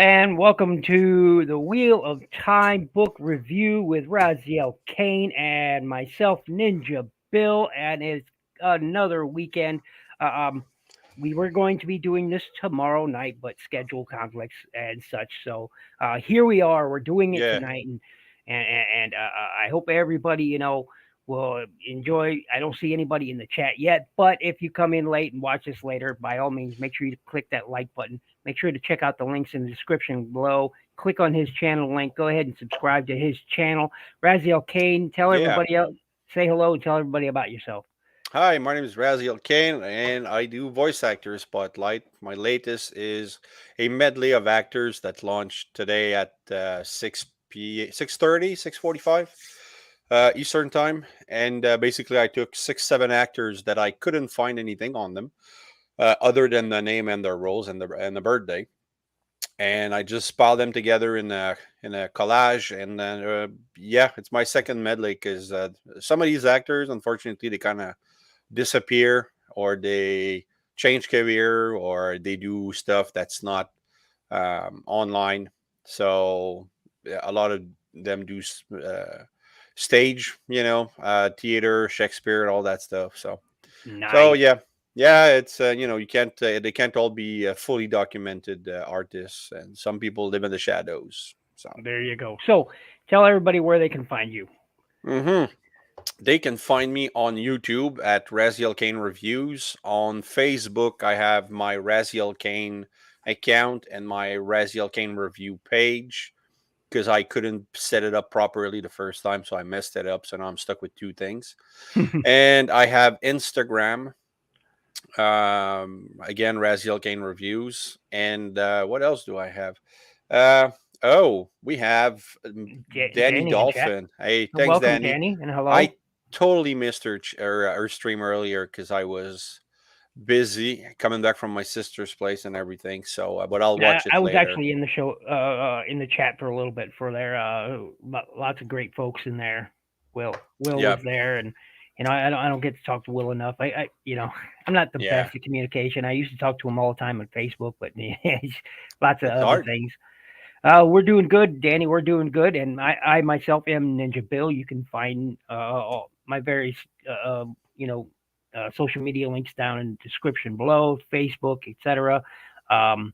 and welcome to the Wheel of Time book review with Razyel Kayne and myself, Ninja Bill. And it's another weekend. Uh, um, we were going to be doing this tomorrow night, but schedule conflicts and such. So here we are. We're doing it Yeah. tonight, and I hope everybody, will enjoy. I don't see anybody in the chat yet, but if you come in late and watch this later, by all means, make sure you click that like button. Make sure to check out the links in the description below. Click on his channel link. Go ahead and subscribe to his channel. Razyel Kayne, tell Yeah. everybody else, say hello and tell everybody about yourself. Hi, my name is Razyel Kayne, and I do voice actor spotlight. My latest is a medley of actors that launched today at 6:30, 6:45 Eastern time. And basically, I took 7 actors that I couldn't find anything on them other than the name and their roles and the birthday. And I just piled them together in a collage, and then yeah, it's my second medley because some of these actors, unfortunately, they kind of disappear or they change career or they do stuff that's not online. So yeah, a lot of them do stage, theater, Shakespeare, and all that stuff. So Nice. yeah, yeah, it's you can't they can't all be fully documented artists, and some people live in the shadows. So. There you go. So tell everybody where they can find you. hmm They can find me on YouTube at Razyel Kane Reviews. On Facebook, I have my Razyel Kane account and my Razyel Kane Review page because I couldn't set it up properly the first time, so I messed it up. So now I'm stuck with two things. And I have Instagram, again, Razyel Kane Reviews. And what else do I have? Uh, we have Danny Danny in chat. Dolphin. Hey, thanks, Welcome, Danny. Danny, and hello. I totally missed her stream earlier because I was busy coming back from my sister's place and everything. So, but I'll watch I it was later. actually in the show, in the chat for a little bit for there. Lots of great folks in there. Will was Yeah, there, and I don't get to talk to Will enough. I'm not the yeah, best at communication. I used to talk to him all the time on Facebook, but lots of it's other hard. things. We're doing good, Danny. We're doing good, and I myself am Ninja Bill. You can find all my various social media links down in the description below, Facebook, etc. Um,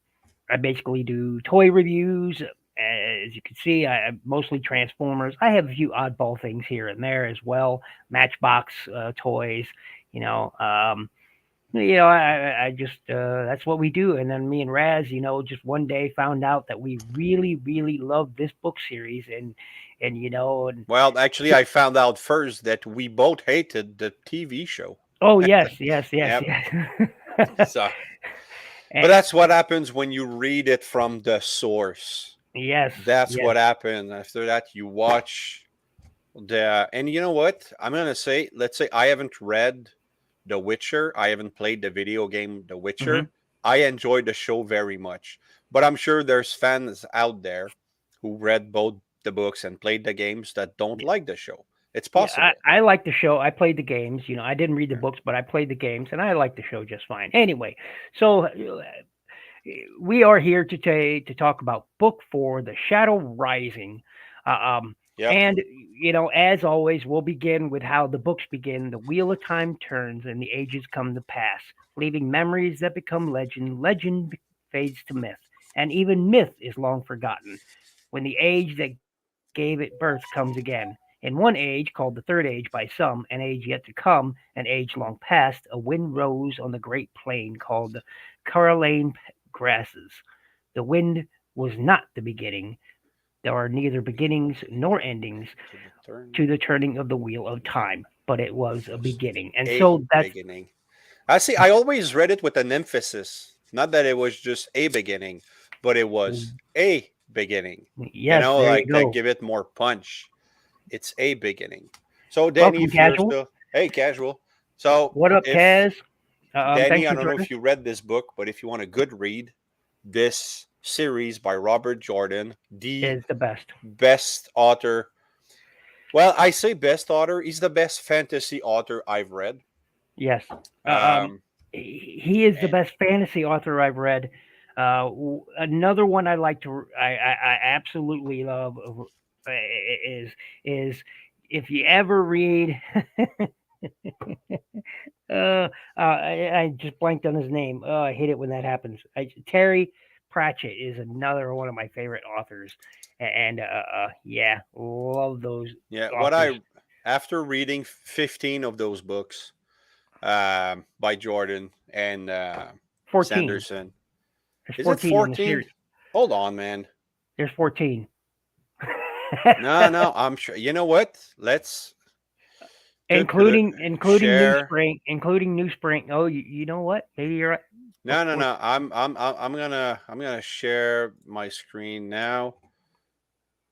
I basically do toy reviews. As you can see, I mostly Transformers. I have a few oddball things here and there as well. Matchbox toys, you know. I just that's what we do. And then me and Raz, just one day found out that we really, really love this book series, and Well, actually, I found out first that we both hated the TV show. oh yes, yes, yes, Yep. yes. So, but Eh, that's what happens when you read it from the source. yes, That's yes. what happened. After that, you watch and you know what? I'm gonna say, let's say I haven't read The Witcher. I haven't played the video game The Hmm. Witcher. I enjoyed the show very much, but I'm sure there's fans out there who read both the books and played the games that don't like the show. It's Yeah, possible. I like the show. I played the games. I didn't read the Yeah. books, but I played the games, and I like the show just fine. Anyway, so we are here to talk about book four, The Shadow Rising. Uh, um, Yep. and as always, we'll begin with how the books begin. The wheel of time turns, and the ages come to pass, leaving memories that become legend. Legend fades to myth, and even myth is long forgotten. When the age that gave it birth comes again. In one age, called the third age by some, an age yet to come, an age long past, a wind rose on the great plain called the Coralline grasses. The wind was not the beginning. There are neither beginnings nor endings To the turn. to the turning of the wheel of time, but it was a Was beginning. And a so that's beginning. I see. I always read it with an emphasis, not that it was just a beginning, but it was a beginning. yes, there you Like that go. give it more punch. It's a beginning. So Danny, Welcome, if you're casual. still hey casual. So What up, if Kaz? Danny, Thanks I for don't know joining. if you read this book, but if you want a good read, this series by Robert Jordan, the Is the best. best author. Well, I say best author. He's the best fantasy author I've read. Yes. Uh, um, Um, he is the and best fantasy author I've read. Another one I absolutely love is is if you ever read I just blanked on his name. Oh, I hate it when that happens. Terry Pratchett is another one of my favorite authors, and yeah, love those Yeah, authors. after reading 15 of those books by Jordan and 14. Sanderson, There's is it 14 in the 14? series. Hold on, man. There's 14. No, no, I'm sure. You know what? Let's including New share. Spring, including New Spring. Oh, you know what? Maybe you're right. No, no, no. I'm gonna share my screen now.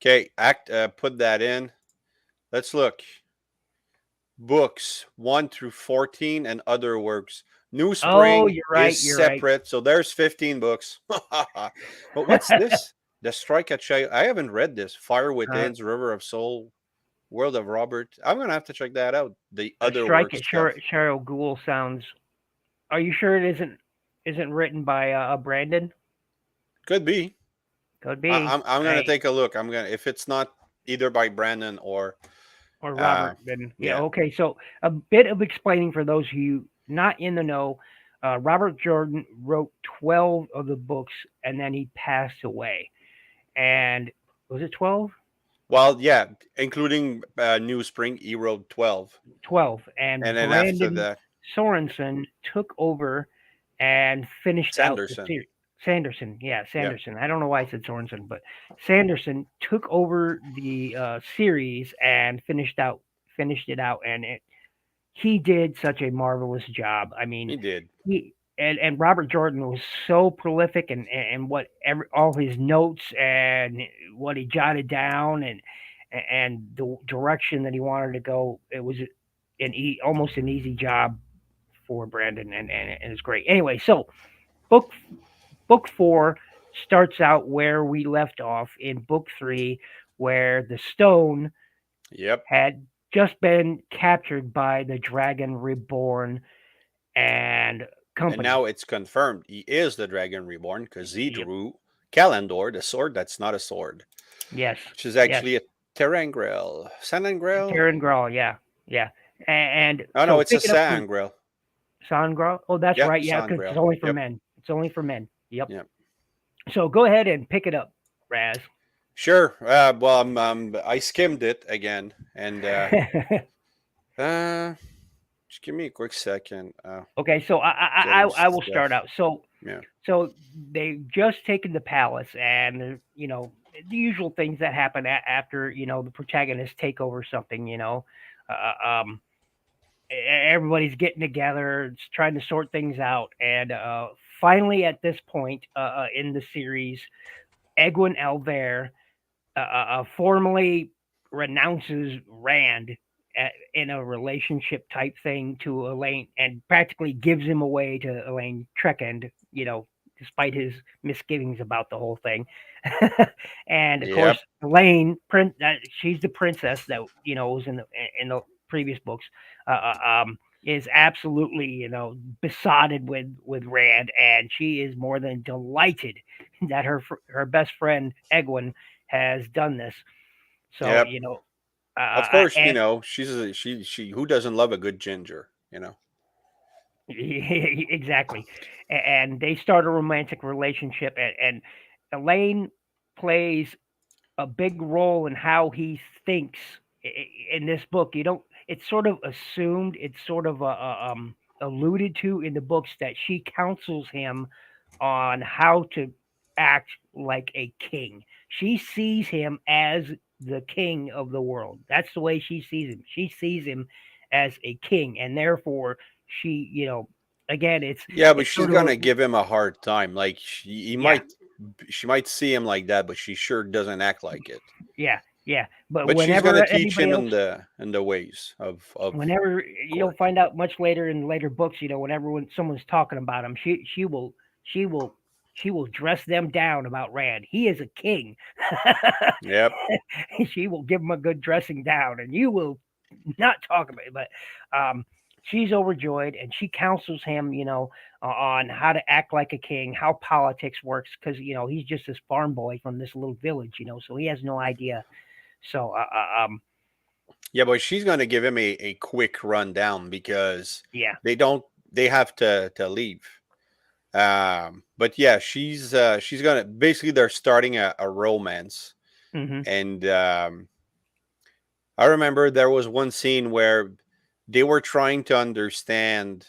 Okay, put that in. Let's look. Books 1 through 14 and other works. New Oh, Spring you're right. is You're right. separate, so there's 15 books. But what's this? The Strike at Shay. I haven't read this. Fire Uh, Within's River of Soul, World of Robert. I'm gonna have to check that out. The a other strike work at stuff. Cheryl Gould sounds. Are you sure it isn't written by Brandon? Could be. Could be. I'm gonna I take a look. I'm gonna if it's not either by Brandon or or uh Robert. Then yeah. yeah, Okay. So a bit of explaining for those of you not in the know. Robert Jordan wrote 12 of the books, and then he passed away. And was it 12? well, yeah, including New Spring, E Road 12, 12. and And then after Brandon that, Sorensen took over and finished out the Sanderson. series. Sanderson, yeah, Yeah, Sanderson. I don't know why I said Sorensen, but Sanderson took over the series and finished it out, and he did such a marvelous job. I mean, he did. he and Robert Jordan was so prolific, and all his notes and what he jotted down, and the direction that he wanted to go. It was almost an easy job for Brandon, and it's great. Anyway, so book book four starts out where we left off in book three, where the stone Yep. had just been captured by the Dragon Reborn and And company. now it's confirmed he is the Dragon Reborn because he Yep. drew Kalendor, the sword that's not a sword, Yes. which is Yes. actually a Terrangrel. Sanangrel? Karen Grawl. Yeah. Yeah. And Oh, no, so it's a pick it up from Sangrel. Sangral. Oh, that's Yeah, right. Yeah, because it's Sangrel. only for Yep. men. It's only for men. Yep. Yep. So go ahead and pick it up, Raz. Sure. Well, I skimmed it again, and uh, just give me a quick second. Okay, so Getting I will start stuff. out. So Yeah. they've just taken the palace, and the usual things that happen after the protagonists take over something. Everybody's getting together, trying to sort things out, and finally at this point in the series, Egwin Alver formally renounces Rand in a relationship type thing to Elaine and practically gives him away to Elaine Trekend, despite his misgivings about the whole thing. And of course, Yep. Elaine, she's the princess that was in the previous books. Is absolutely besotted with Rand, and she is more than delighted that her best friend Egwin has done this. So Yep. Of course, and she who doesn't love a good ginger. exactly, and they start a romantic relationship, and Elaine plays a big role in how he thinks in this book. You don't. It's sort of assumed. It's sort of alluded to in the books that she counsels him on how to act like a king. She sees him as the king of the world. That's the way she sees him. She sees him as a king, and therefore she, again, Yeah, but it's she's sort of a gonna give him a hard time. Like yeah, she might see him like that, but she sure doesn't act like it. yeah, yeah. But But she's gonna whenever teach anybody him else, in the ways of whenever you'll court. find out much later in later books, whenever when someone's talking about him, she will she will dress them down about Rand. He is a king. Yep. She will give him a good dressing down, and you will not talk about it. But she's overjoyed, and she counsels him, on how to act like a king, how politics works, because he's just this farm boy from this little village, so he has no idea. So, Yeah, but she's going to give him a quick rundown because yeah. they have to leave. But yeah, she's gonna basically they're starting a romance, Hmm. and I remember there was one scene where they were trying to understand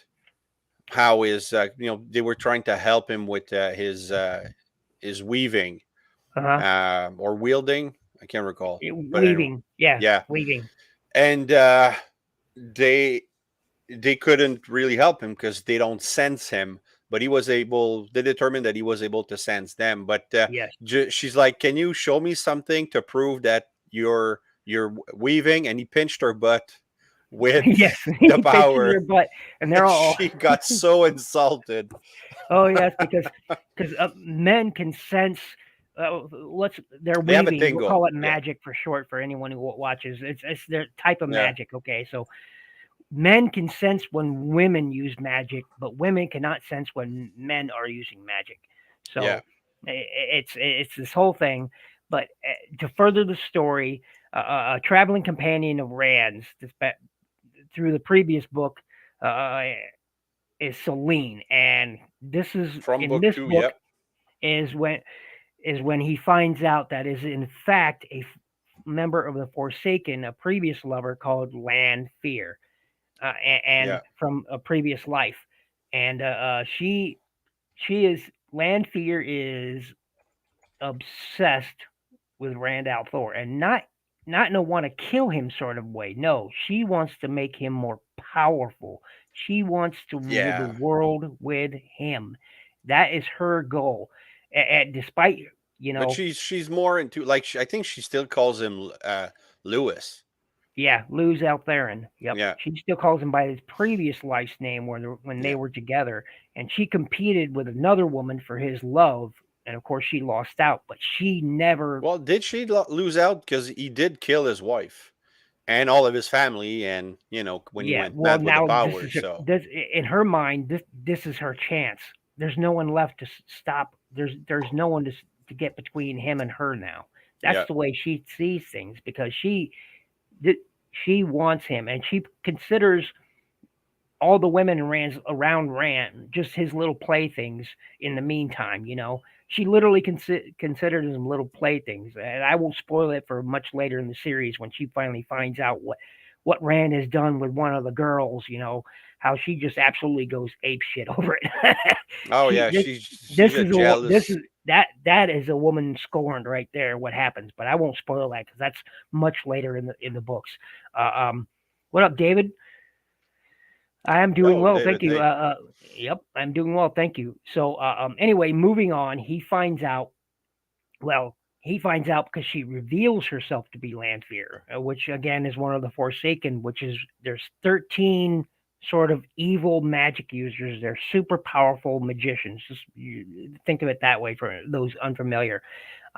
how they were trying to help him with his weaving Uh-huh. or wielding. I can't recall, but anyway, Weaving, yeah, yeah, weaving. and they they couldn't really help him because they don't sense him. But he was able. They determined that he was able to sense them. But Yes. she's like, "Can you show me something to prove that you're weaving?" And he pinched her butt with Yes, the he pinches power, their butt, and they're and all, she got so insulted. oh yes, because men can sense. Let's They're They have a weaving. We'll tingle. call it Yeah, magic for short for anyone who watches. It's their type of yeah, magic. Okay, so men can sense when women use magic, but women cannot sense when men are using magic. yeah, So it's this whole thing. But to further the story, a traveling companion of Rand's through the previous book uh, is Celine, and this is from in book this two. book Yep, is when he finds out that is in fact a member of the Forsaken, a previous lover called Land Fear, and yeah, from a previous life, and she is Land Fear is obsessed with Rand al'Thor, and not in a want to kill him sort of way. No, she wants to make him more powerful. She wants to rule the yeah. world with him. That is her goal. And despite But she's more into like I think she still calls him Lewis. yeah, lose Altherin. Yep, Yeah, she still calls him by his previous life's name when they yeah. were together, and she competed with another woman for his love, and of course she lost out. But she never. Well, did she lose out because he did kill his wife and all of his family, and when he Yeah, went well, mad with the now powers. So this in her mind. This is her chance. There's no one left to stop. There's no one to get between him and her now. That's yeah, the way she sees things because th- she wants him and she considers all the women around Rand just his little playthings. In the meantime, she literally considered them little playthings, and I won't spoil it for much later in the series when she finally finds out what Rand has done with one of the girls. How she just absolutely goes ape shit over it. oh she yeah, this she's a this jealous. is that is a woman scorned right there. What happens, but I won't spoil that because that's much later in the books. What up, David? I am doing Oh, well, thank David, you. hey, Yep, I'm doing well, thank you. So, anyway, moving on, he finds out. Well, he finds out because she reveals herself to be Lanfear, which again is one of the Forsaken. Which is there's 13 sort of evil magic users. They're super powerful magicians. Just think of it that way for those unfamiliar.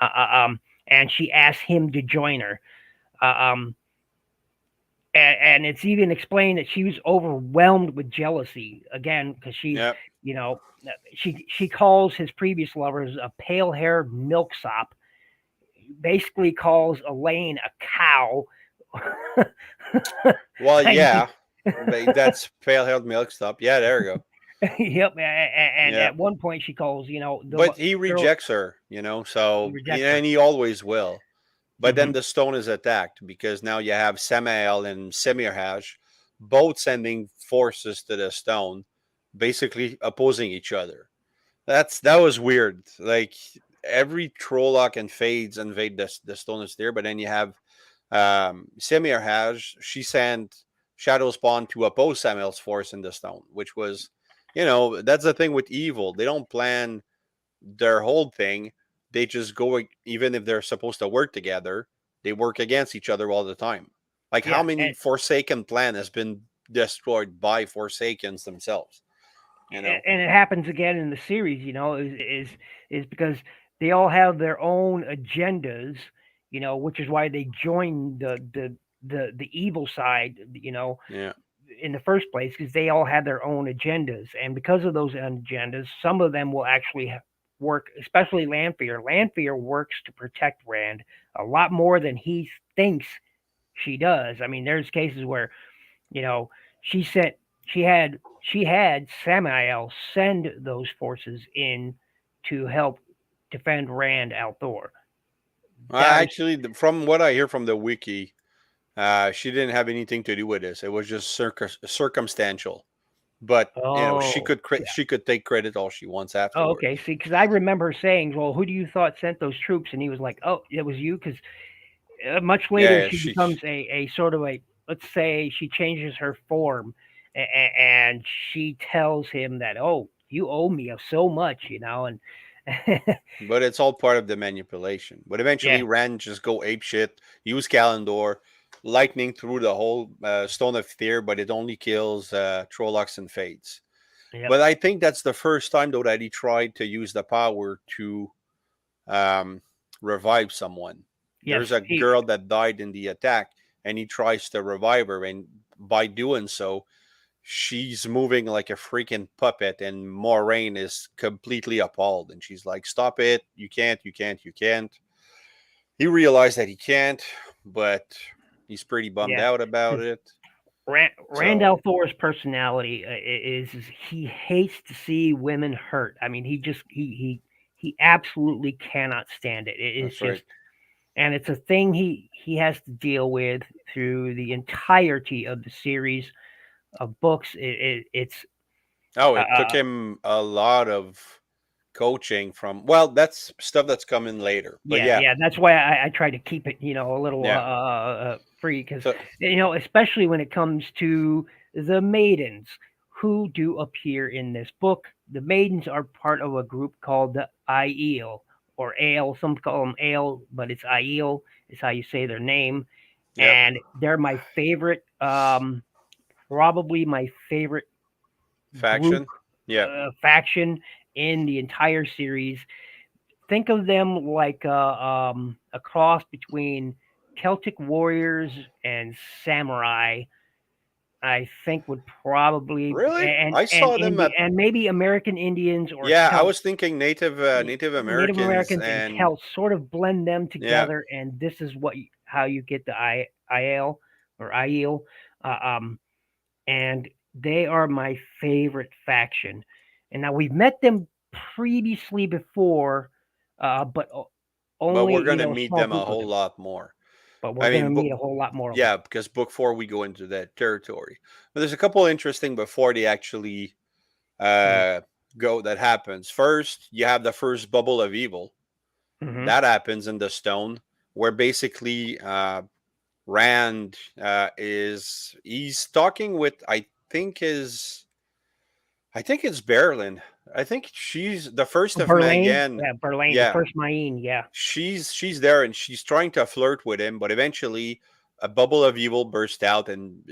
Uh, uh, um, and she asks him to join her. Uh, um, and it's even explained that she was overwhelmed with jealousy again because she's yeah. you know she calls his previous lovers a pale haired milksop, basically calls Elaine a cow. Well, I mean, yeah, that's pale haired milk stuff. Yeah, there we go. yep, and Yeah, at one point she calls the but he girl. rejects her, He so rejects her. and he always will. But then Hmm. the stone is attacked because now you have Samael and Semirhaj both sending forces to the stone, basically opposing each other. That was weird. Like every Trolloc and Fades invade the stone is there, but then you have Semirhaj. She sent Shadow Spawn to oppose Samael's force in the stone, which was, that's the thing with evil. They don't plan their whole thing. They just go, even if they're supposed to work together, they work against each other all the time. Like how Yeah, many Forsaken plan has been destroyed by Forsakens themselves? You know? and it happens again in the series. Is because they all have their own agendas. Which is why they join the evil side. Yeah. in the first place because they all have their own agendas, and because of those agendas, some of them will actually work. Especially Lanfear. Lanfear works to protect Rand a lot more than he thinks she does. I mean, there's cases where you know she sent she had Samael send those forces in to help defend Rand Althor. That was Actually, from what I hear from the wiki, she didn't have anything to do with this. It was just circumstantial. But oh she could take credit all she wants oh okay. afterwards. See, because I remember saying, "Well, who do you thought sent those troops?" And he was like, "Oh, it was you." Because much later, Yeah, yeah, she becomes a sort of a, let's say, she changes her form, and she tells him that, "Oh, you owe me so much," and but it's all part of the manipulation. But yeah, eventually, Rand just go ape shit, use Kalendor, lightning through the whole Stone of Fear, but it only kills Trollocs and Fades. yep, But I think that's the first time though that he tried to use the power to um, revive someone. yes, There's a girl that died in the attack, and he tries to revive her, and by doing so, she's moving like a freaking puppet, and Moraine is completely appalled, and she's like, "Stop it! You can't! You can't! You can't!" He realized that he can't, but he's pretty bummed yeah. out about 'Cause it. Randall So Thor's personality is he hates to see women hurt. I mean, he just he absolutely cannot stand it. It is that's just, right. and it's a thing he has to deal with through the entirety of the series of books. It's Oh, it took uh, him a lot of coaching from. Well, that's stuff that's coming later. But yeah, yeah, yeah. That's why I try to keep it, a little yeah. free because So especially when it comes to the maidens who do appear in this book. The maidens are part of a group called the Aiel or Ale. Some call them Ale, but it's Aiel is how you say their name, yeah, and they're my favorite. Probably my favorite group faction. Yeah, faction in the entire series. Think of them like a cross between Celtic warriors and samurai. I think would probably really. and I and saw them Indi- at. and maybe American Indians or Yeah, I Celts. was thinking Native Native Americans Americans and and Celts sort of blend them yeah. together, and this is how you get the Aiel or Aiel, uh, um, and they are my favorite faction. And now we've met them previously before, but But only we're gonna a meet small them a group of whole them. lot more. But we're I gonna mean, meet a whole lot more of them. yeah, because book four we go into that territory. But there's a couple interesting before they actually Mm-hmm. uh, go that happens. First, you have the first bubble of evil Mm-hmm. that happens in the stone, where basically Rand is he's talking with I think it's Berlin. I think she's the first of Berlin, Magan. yeah, Berlin, the Yeah, first Maine, yeah. she's there and she's trying to flirt with him, but eventually a bubble of evil bursts out and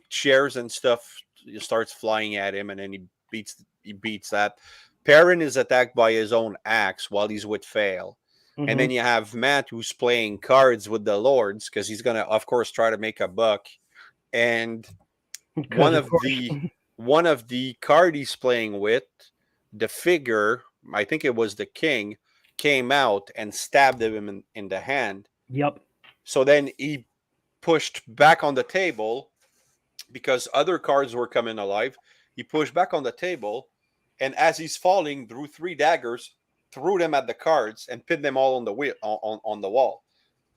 chairs and stuff starts flying at him, and then he beats that. Perrin is attacked by his own axe while he's with Fail. And Mm-hmm. then you have Matt who's playing cards with the lords because he's gonna, of course, try to make a buck. And Because one of of course, the one of the card he's playing with, the figure, I think it was the king, came out and stabbed him in the hand. yep. So then he pushed back on the table because other cards were coming alive. He pushed back on the table, and as he's falling, drew three daggers, threw them at the cards, and pinned them all on the on the wall.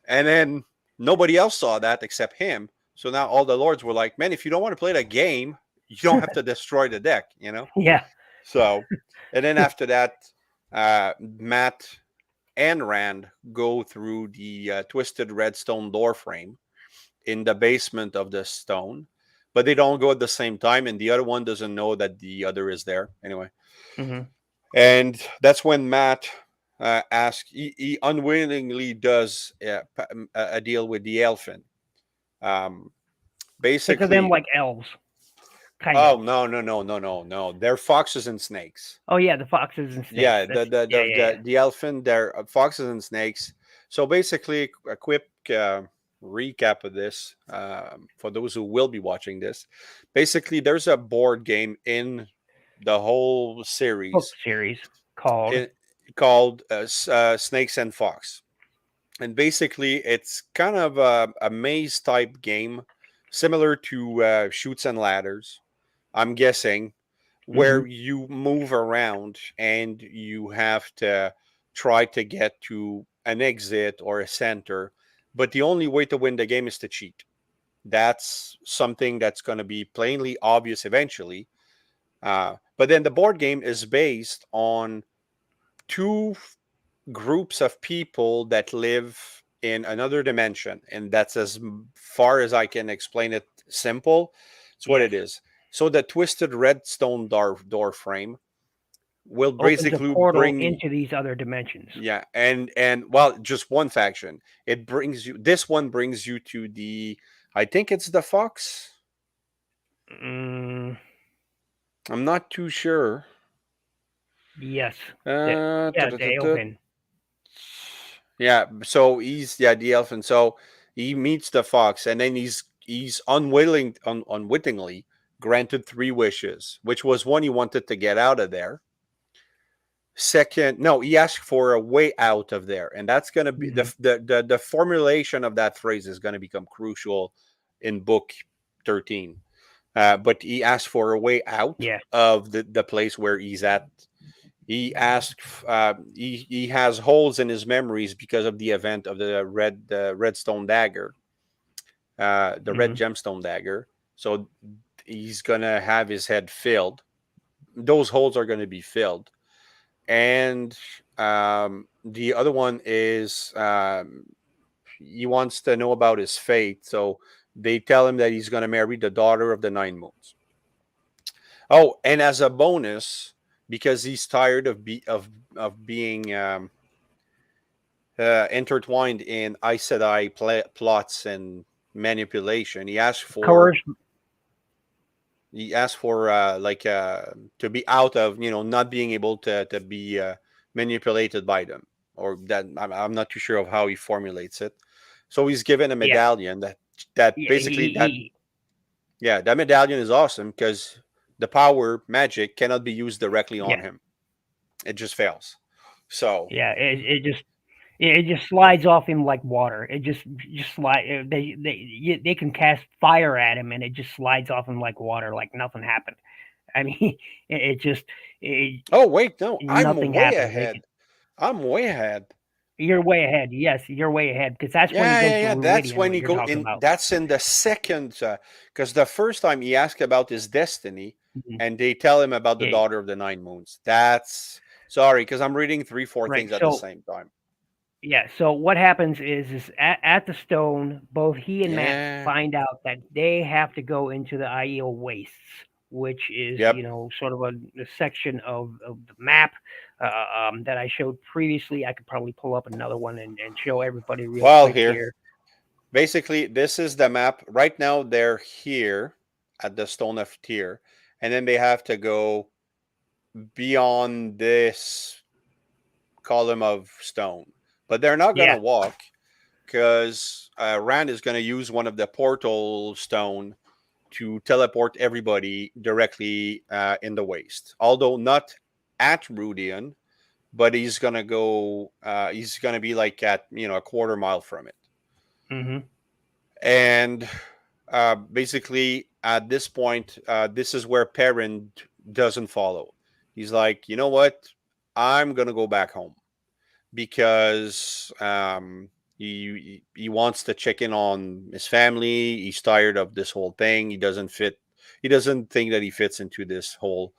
And then nobody else saw that except him. So now all the lords were like, "Man, if you don't want to play the game, you don't have to destroy the deck," you know. Yeah. So, and then after that, Matt and Rand go through the twisted redstone door frame in the basement of the stone, but they don't go at the same time, and the other one doesn't know that the other is there anyway. Mm-hmm. And that's when Matt asks, he unwillingly does a deal with the elfin. Um, Think of them basically, like elves, kind of. oh no, they're foxes and snakes. Oh yeah, the foxes and snakes. Yeah, That's yeah, yeah, the elfin, they're foxes and snakes. So basically, a quick recap of this for those who will be watching this. Basically, there's a board game in the whole Book series series called. in, called Snakes and Fox. And basically, it's kind of a maze type game, similar to Shoots and Ladders, I'm guessing, Hmm. where you move around and you have to try to get to an exit or a center. But the only way to win the game is to cheat. That's something that's going to be plainly obvious eventually. But then the board game is based on two groups of people that live in another dimension, and that's as far as I can explain it. Simple, it's what Yes. it is. So the twisted redstone door frame will Opens a basically portal bring, into these other dimensions. yeah, and well, just one faction. It brings you, this one brings you to the, I think it's the Fox. Mm, I'm not too sure. yes. The, Uh, yeah, they open. Yeah, so he's, yeah, the elf, and so he meets the fox, and then he's unwittingly granted three wishes, which was one, he wanted to get out of there. Second, no, he asked for a way out of there, and that's going to be Hmm. the formulation of that phrase is going to become crucial in book 13. But he asked for a way out Yeah. of the place where he's at. He asked. He has holes in his memories because of the event of the redstone dagger, the red Hmm. gemstone dagger. So he's gonna have his head filled. Those holes are gonna be filled, and the other one is he wants to know about his fate. So they tell him that he's gonna marry the daughter of the Nine Moons. Oh, and as a bonus, because he's tired of being intertwined in Aes Sedai plots and manipulation. Coercion. He asked for to be out of, not being able to be manipulated by them, or that I'm not too sure of how he formulates it. So he's given a Yeah. medallion that Yeah. basically that, yeah, that medallion is awesome because the power magic cannot be used directly on Yeah. him. It just fails. So Yeah. It just slides off him like water. It just slide. They can cast fire at him, and it just slides off him like water, like nothing happened. I mean, it just it, oh wait, no, I'm nothing way happens. ahead. I'm way ahead. You're way ahead. Yes, you're way ahead because that's when he Yeah, goes yeah, to yeah. That's Ruidian. when What he you're go talking in. about. That's in the second, because the first time he asked about his destiny, Mhm. and they tell him about the Yeah. daughter of the Nine Moons. That's sorry, because I'm reading three, four Right. things at the So same time. yeah. So what happens is at the stone, both he and Matt Yeah. find out that they have to go into the Aiel Wastes, which is Yep. sort of a section of the map that I showed previously. I could probably pull up another one and show everybody real Well, quick here, here. basically, this is the map. Right now, they're here at the Stone of Tyr, and then they have to go beyond this column of stone, but they're not gonna Yeah. walk because Rand is gonna use one of the portal stone to teleport everybody directly in the waste. Although not at Rudian, but he's gonna go. He's gonna be like at a quarter mile from it, Hmm. and basically at this point, this is where Perrin doesn't follow. He's like, you know what? I'm gonna go back home because he wants to check in on his family. He's tired of this whole thing. He doesn't fit. He doesn't think that he fits into this whole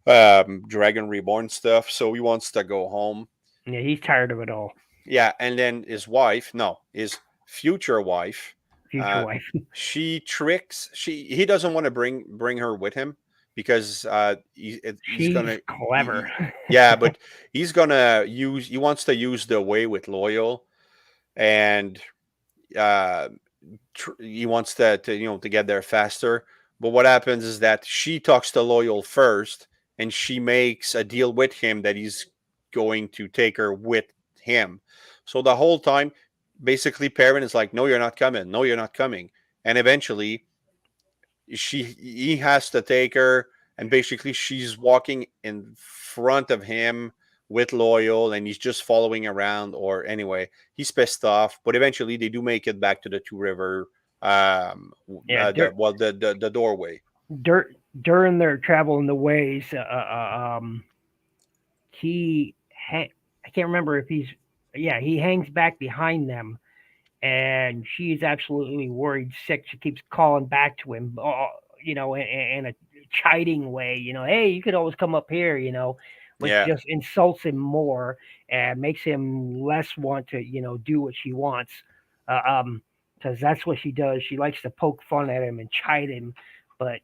Dragon Reborn stuff. So he wants to go home. Yeah. He's tired of it all. Yeah, and then his wife, no, his future wife, Future uh, wife. she tricks. He doesn't want to bring her with him because he's She's gonna clever. yeah, but he's gonna use. He wants to use the way with Loyal, and uh, he wants to get there faster. But what happens is that she talks to Loyal first, and she makes a deal with him that he's going to take her with him. So the whole time, basically Perrin is like, no, you're not coming. No, you're not coming. And eventually he has to take her, and basically she's walking in front of him with Loyal, and he's just following around. Or anyway, he's pissed off. But eventually they do make it back to the Two River, Yeah, the doorway. during their travel in the ways, he I can't remember if he's yeah, he hangs back behind them, and she's absolutely worried sick. She keeps calling back to him, in a chiding way, hey, you could always come up here, which Yeah, just insults him more and makes him less want to, do what she wants. Uh, um, because that's what she does. She likes to poke fun at him and chide him, but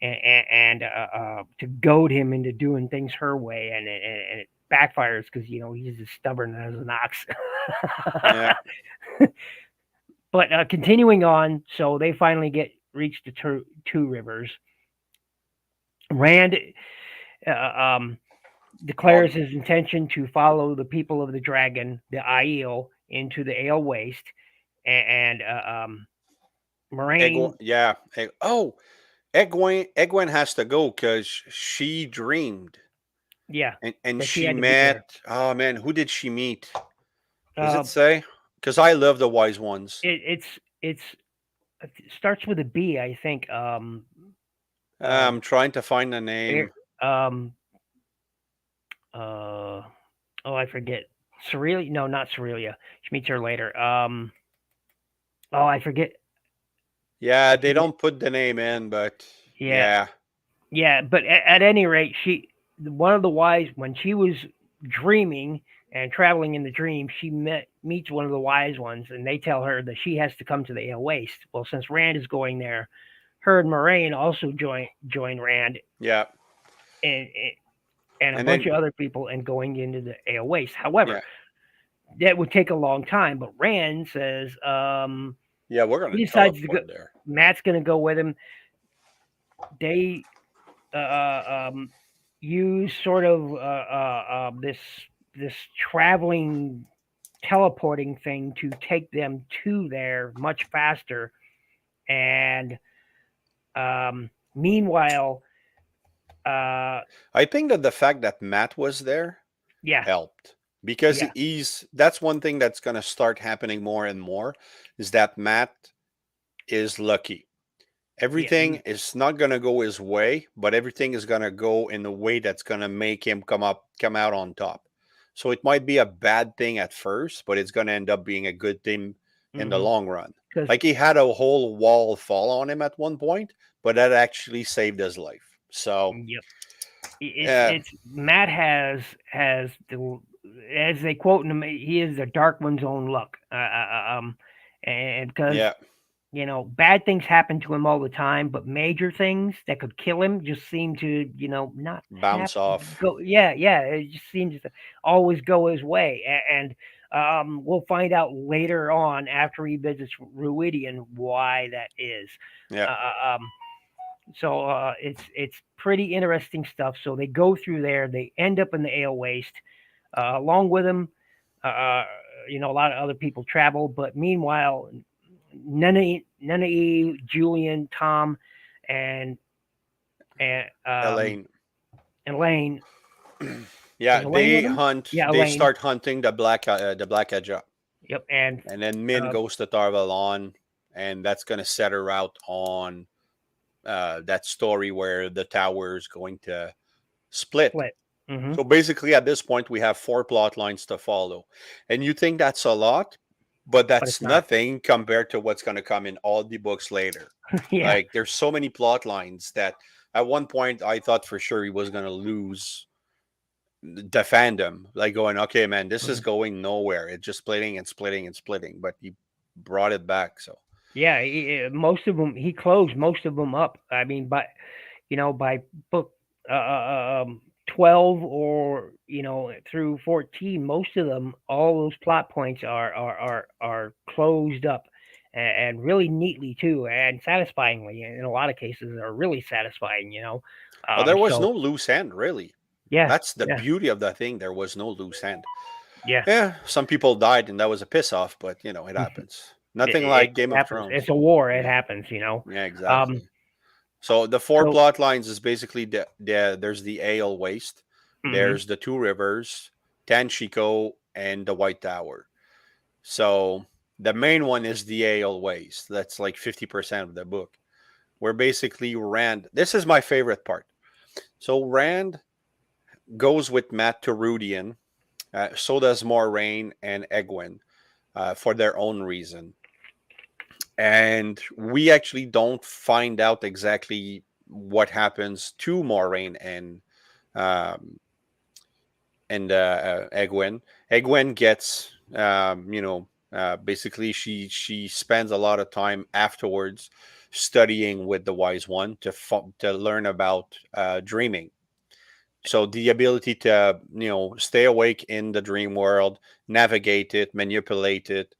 to goad him into doing things her way, and it backfires because he's as stubborn as an ox. yeah. But continuing on, so they finally reach the two rivers. Rand All declares his intention to follow the people of the dragon, the Aiel, into the Ale Waste, and Moraine, Yeah. Oh, Egwene has to go because she dreamed, yeah, and that she she had to be there. met. Oh man, who did she meet? Does Uh, it say? Because I love the wise ones. it's it starts with a B, I think. I'm trying to find the name. Er- um, oh, I forget. Cerelia? No, not Cerelia. She meets her later. Oh, I forget. Yeah, I they forget. don't put the name in, but Yeah, yeah, yeah. But at any rate, one of the wise, when she was dreaming and traveling in the dream, she meets one of the wise ones, and they tell her that she has to come to the Ale Waste. Well, since Rand is going there, her and Moraine also join Rand yeah, and and a and bunch then of other people and going into the Ale Waste. However, yeah, that would take a long time. But Rand says yeah, we're gonna he decides to go. teleport there. Matt's going to go with him. They use sort of this traveling teleporting thing to take them to there much faster. And meanwhile, uh, I think that the fact that Matt was there yeah, helped, because yeah, that's one thing that's gonna start happening more and more, is that Matt is lucky. yeah, Everything is not going to go his way, but everything is going to go in a way that's going to make him come out on top. So it might be a bad thing at first, but it's going to end up being a good thing in the long run. because Like he had a whole wall fall on him at one point, but that actually saved his life. So yep, yeah, it's Matt has the, as they quote him, he is the dark one's own luck. And because yeah, bad things happen to him all the time, but major things that could kill him just seem to, not bounce off. go. Yeah, yeah. It just seems to always go his way. And we'll find out later on after he visits Ruidian why that is. Yeah, Uh, um, so it's pretty interesting stuff. So they go through there. They end up in the Ale Waste. Along with him, uh, a lot of other people travel. But meanwhile, Nene, Julian, Tom, and and Elaine. Elaine. Yeah, Is Elaine with they him? hunt. Yeah, They Elaine. start hunting the black edge up, Yep, and then Min uh, goes to Tarvalon, and that's going to set her out on that story where the tower is going to split. Split. Hmm. So basically, at this point, we have 4 plot lines to follow, and you think that's a lot, but But that's it's not. nothing compared to what's going to come in all the books later. Yeah. Like there's so many plot lines that at one point I thought for sure he was going to lose the fandom, like going, okay, man, this is Mhm. going nowhere. It's just splitting and splitting and splitting, but he brought it back. So Yeah. Most of them, he closed most of them up. I mean, by book uh, uh, um, 12 or through 14, most of them, all those plot points are closed up, and really neatly too, and satisfyingly in a lot of cases are really satisfying. well, there was So no loose end, really. yeah, That's the yeah, beauty of the thing. There was no loose end. Yeah. Yeah, some people died, and that was a piss off, but it happens. Nothing It like Game of happens. It's Thrones. a war. It Yeah, happens. yeah, Um. exactly. So the four So. plot lines is basically there's the Ale Waste, Hmm. there's the Two Rivers, Tanshiko, and the White Tower. So the main one is the Ale Waste. That's like 50% of the book. Where basically Rand. This is my favorite part. So Rand goes with Matt to Rudian. So does Moraine and Egwene for their own reason. And we actually don't find out exactly what happens to Moraine um, and Egwene. Egwene gets, basically she spends a lot of time afterwards studying with the Wise One to learn about dreaming. So the ability to stay awake in the dream world, navigate it, manipulate it.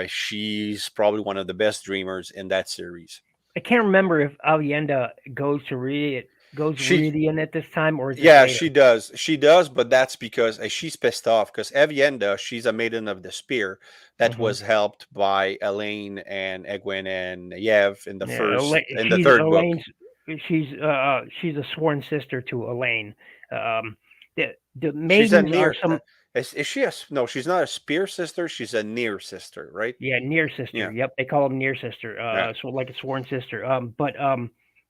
She's probably one of the best dreamers in that series. I can't remember if Avienda goes She Ridian at this time, or is it Yeah, later? she does. She does, but that's because she's pissed off because Avienda, she's a maiden of the spear that Hmm. was helped by Elaine and Egwene and Yev Yeah, in the she's third book. Elaine's. She's a sworn sister to Elaine. Um, the She's a maidens are near. some. Is she a? No, she's not a spear sister. She's a near sister, right? Yeah, near sister. Yeah, Yep, they call them near sister. yeah. So like a sworn sister. But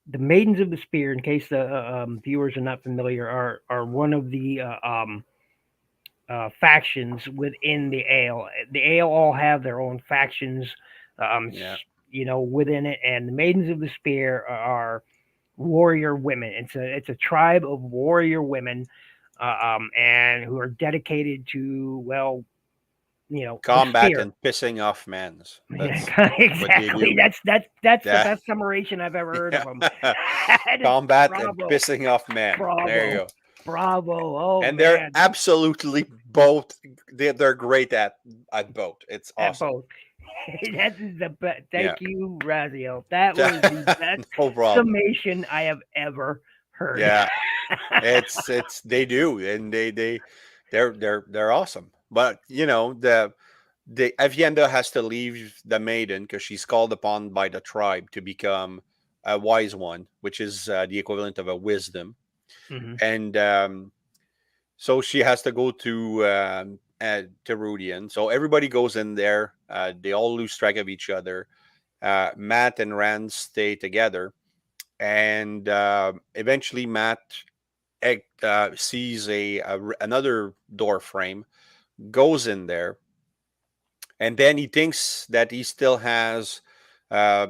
the Maidens of the Spear, in case the viewers are not familiar, are one of the factions within the Ale. The Ale all have their own factions, um, Yeah. within it, and the Maidens of the Spear are warrior women. It's a tribe of warrior women, and who are dedicated to the Combat spear. and pissing off mans. Yeah, That's what they exactly. do. That's the Yeah. best summation I've ever heard of them. Combat and Bravo, pissing off man. There you bravo, go. bravo. Oh And they're man, absolutely both. They're great at both. It's at awesome. both. That is the best. Yeah. Thank you, Raziel. That was the best No problem. summation I have ever heard. Yeah. It's they do, and they're awesome. But the Avienda has to leave the maiden because she's called upon by the tribe to become a wise one, which is the equivalent of a wisdom. Hmm. And so she has to go to Rudian. So everybody goes in there. They all lose track of each other. Matt and Rand stay together, and eventually Matt sees another door frame, goes in there, and then he thinks that he still has, uh,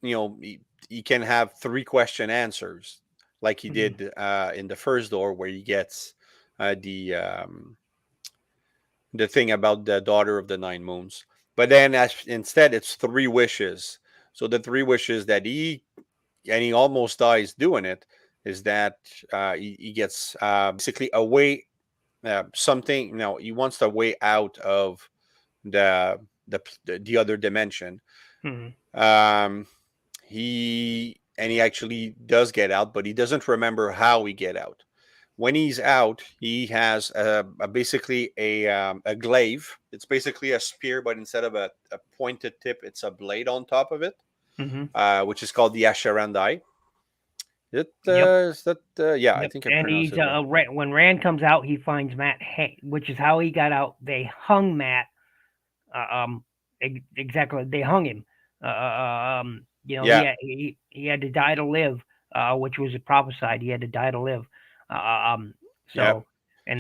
he can have three question answers, like he Hmm. did in the first door, where he gets the thing about the daughter of the nine moons. But then, instead, it's three wishes. So the three wishes that he almost dies doing it is that he gets basically a way, something. He wants the way out of the the other dimension. Hmm. Um, he actually does get out, but he doesn't remember how he get out. When he's out, he has basically a glaive. It's basically a spear, but instead of a pointed tip, it's a blade on top of it, Hmm. which is called the Asherandai. Yep. Is that yeah? I Yep. think I And pronounced he's it right. when Rand comes out, he finds Matt, which is how he got out. They hung Matt. Exactly. They hung him. Yeah, He had to die to live, which was prophesied. He had to die to live. Uh, um, yeah. so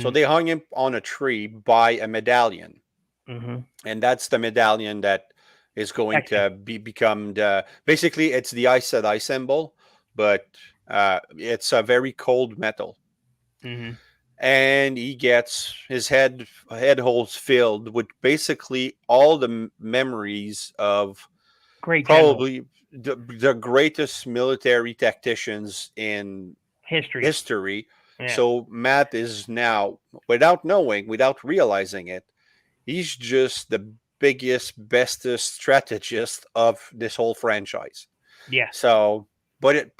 So and they hung him on a tree by a medallion, hmm and that's the medallion that is going protect him. to become the basically it's the Aes Sedai symbol, but it's a very cold metal, Hmm. and he gets his head holes filled with basically all the memories of Great general probably the greatest military tacticians in history. history. Yeah. So Matt is now, without knowing, without realizing it, he's just the biggest, bestest strategist of this whole franchise. Yeah. So, but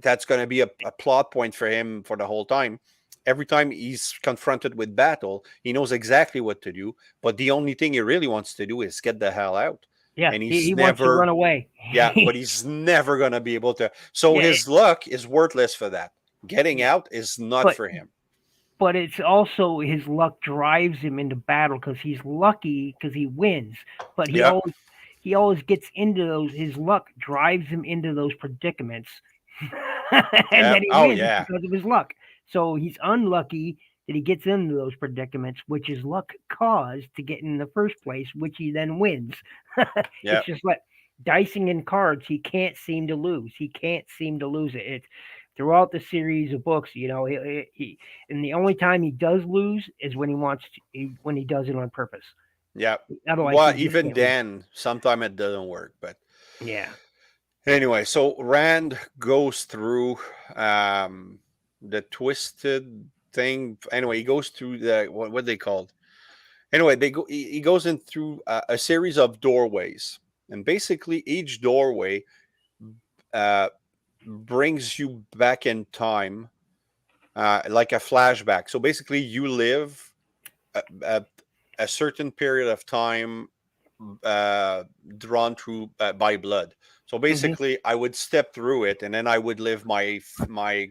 that's going to be a plot point for him for the whole time. every time he's confronted with battle, he knows exactly what to do. But the only thing he really wants to do is get the hell out. Yeah, And he he's wants to run never, away. yeah, but he's never going to be able to. So Yeah, his luck is worthless for that. Getting yeah, out is not but for him. it's also his luck drives him into battle because he's lucky because he wins, but Yeah. he always gets into those. His luck drives him into those predicaments, and Yeah. then he Oh, wins yeah. because of his luck. So he's unlucky that he gets into those predicaments, which his luck caused to get in the first place, which he then wins. Yeah. It's just like dicing in cards. He can't seem to lose. He can't seem to lose it. It's throughout the series of books. And the only time he does lose is when he wants to, when he does it on purpose. Yeah. Otherwise, he Well, just even can't lose. then, sometimes it doesn't work. But Yeah. anyway, so Rand goes through the twisted thing. Anyway, he goes through the what they called. Anyway, he goes in through a series of doorways, and basically each doorway uh, brings you back in time, like a flashback. So basically, you live a, a certain period of time uh, drawn through by blood. So Hmm. basically, I would step through it, and then I would live my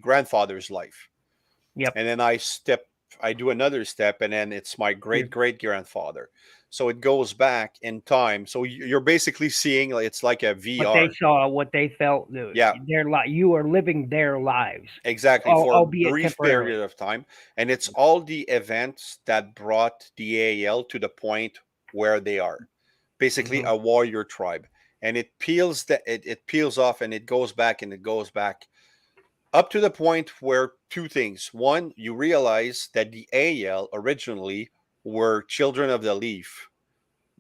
grandfather's life, Yep. and then I do another step, and then it's my You're, great great grandfather. So it goes back in time. So you're basically seeing, like, it's like a what they VR. saw, what they felt, Yeah, you are living their lives, exactly, for a albeit brief temporarily. period of time, and it's all the events that brought the AL to the point where they are. Basically, Hmm. a warrior tribe, and it peels off, and it goes back, and it goes back up to the point where two things. One, you realize that the AL originally were children of the leaf,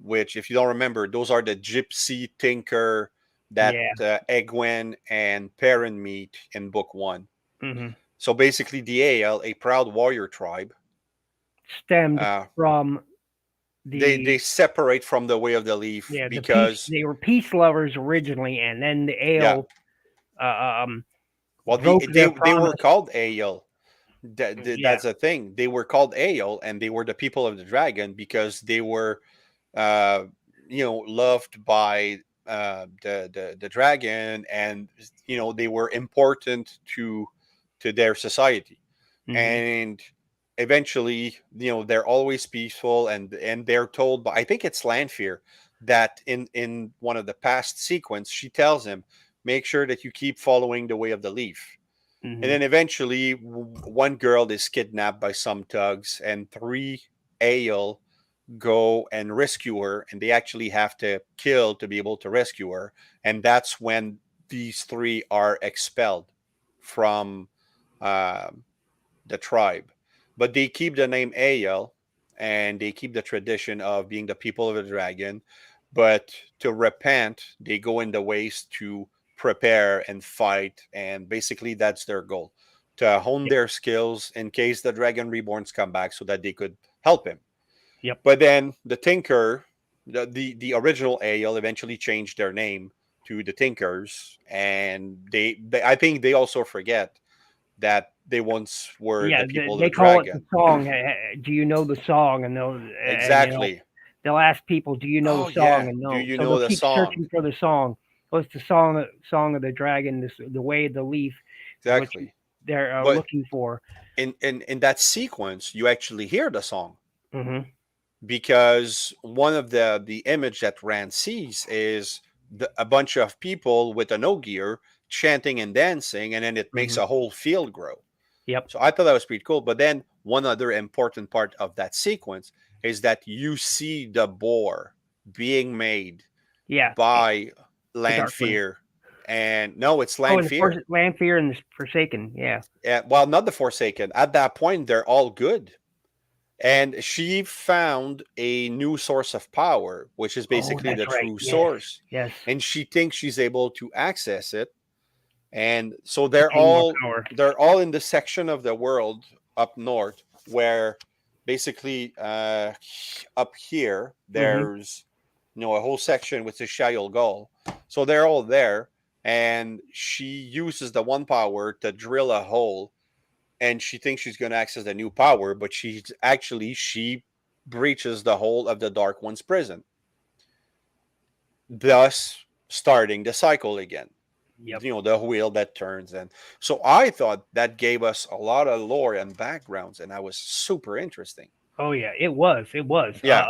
which, if you don't remember, those are the gypsy tinker that Yeah. Egwene and Perrin meet in book one. Hmm. So basically, the AL, a proud warrior tribe, Stemmed uh, from they the separate from the way of the leaf yeah the peace. because, They were peace lovers originally, and then the yeah, ale well, broke their they were promise. called AL. Yeah. That's a thing. They were called AL, and they were the people of the dragon because they were, uh, loved by the dragon, and they were important to their society. Hmm. And eventually, they're always peaceful, and they're told by, I think it's Lanfear, that in one of the past sequence, she tells him, make sure that you keep following the way of the leaf. And Hmm. then eventually, one girl is kidnapped by some thugs, and three Ale go and rescue her, and they actually have to kill to be able to rescue her. And that's when these three are expelled from uh, the tribe. But they keep the name Ael, and they keep the tradition of being the people of the dragon. But to repent, they go in the ways to prepare and fight, and basically that's their goal, to hone Yep. their skills in case the dragon reborns come back, so that they could help him. Yep. But then the Tinker, the original Ael, eventually changed their name to the Tinkers, and they I think they also forget that they once were Yeah, the people of the they call it the dragon. song. Do you know the song? And Exactly. they'll ask people, "Do you know Oh the song?" yeah. And Do no, you so know they'll the keep song? searching for the song. What's the song of the dragon? The way of the leaf is what Exactly. they're But looking for. in that sequence, you actually hear the song, Hmm. because one of the image that Rand sees is a bunch of people with a no gear chanting and dancing, and then it makes Hmm. a whole field grow. Yep. So I thought that was pretty cool. But then one other important part of that sequence is that you see the boar being made Yeah. by The Dark One. Lanfear. And no, it's Oh, and the Lanfear. Lanfear and the Forsaken. Yeah. Well, not the Forsaken. At that point, they're all good. And she found a new source of power, which is Oh, basically that's the right. true Yes. source. Yes. And she thinks she's able to access it. And so To they're gain more all power. they're all in the section of the world up north where basically up here Hmm. there's a whole section with the Shayol Gull. So they're all there, and she uses the one power to drill a hole and she thinks she's going to access the new power, but she breaches the whole of the Dark One's prison, thus starting the cycle again. Yep. The wheel that turns. And so I thought that gave us a lot of lore and backgrounds, and that was super interesting. Oh yeah, it was. It was. Yeah.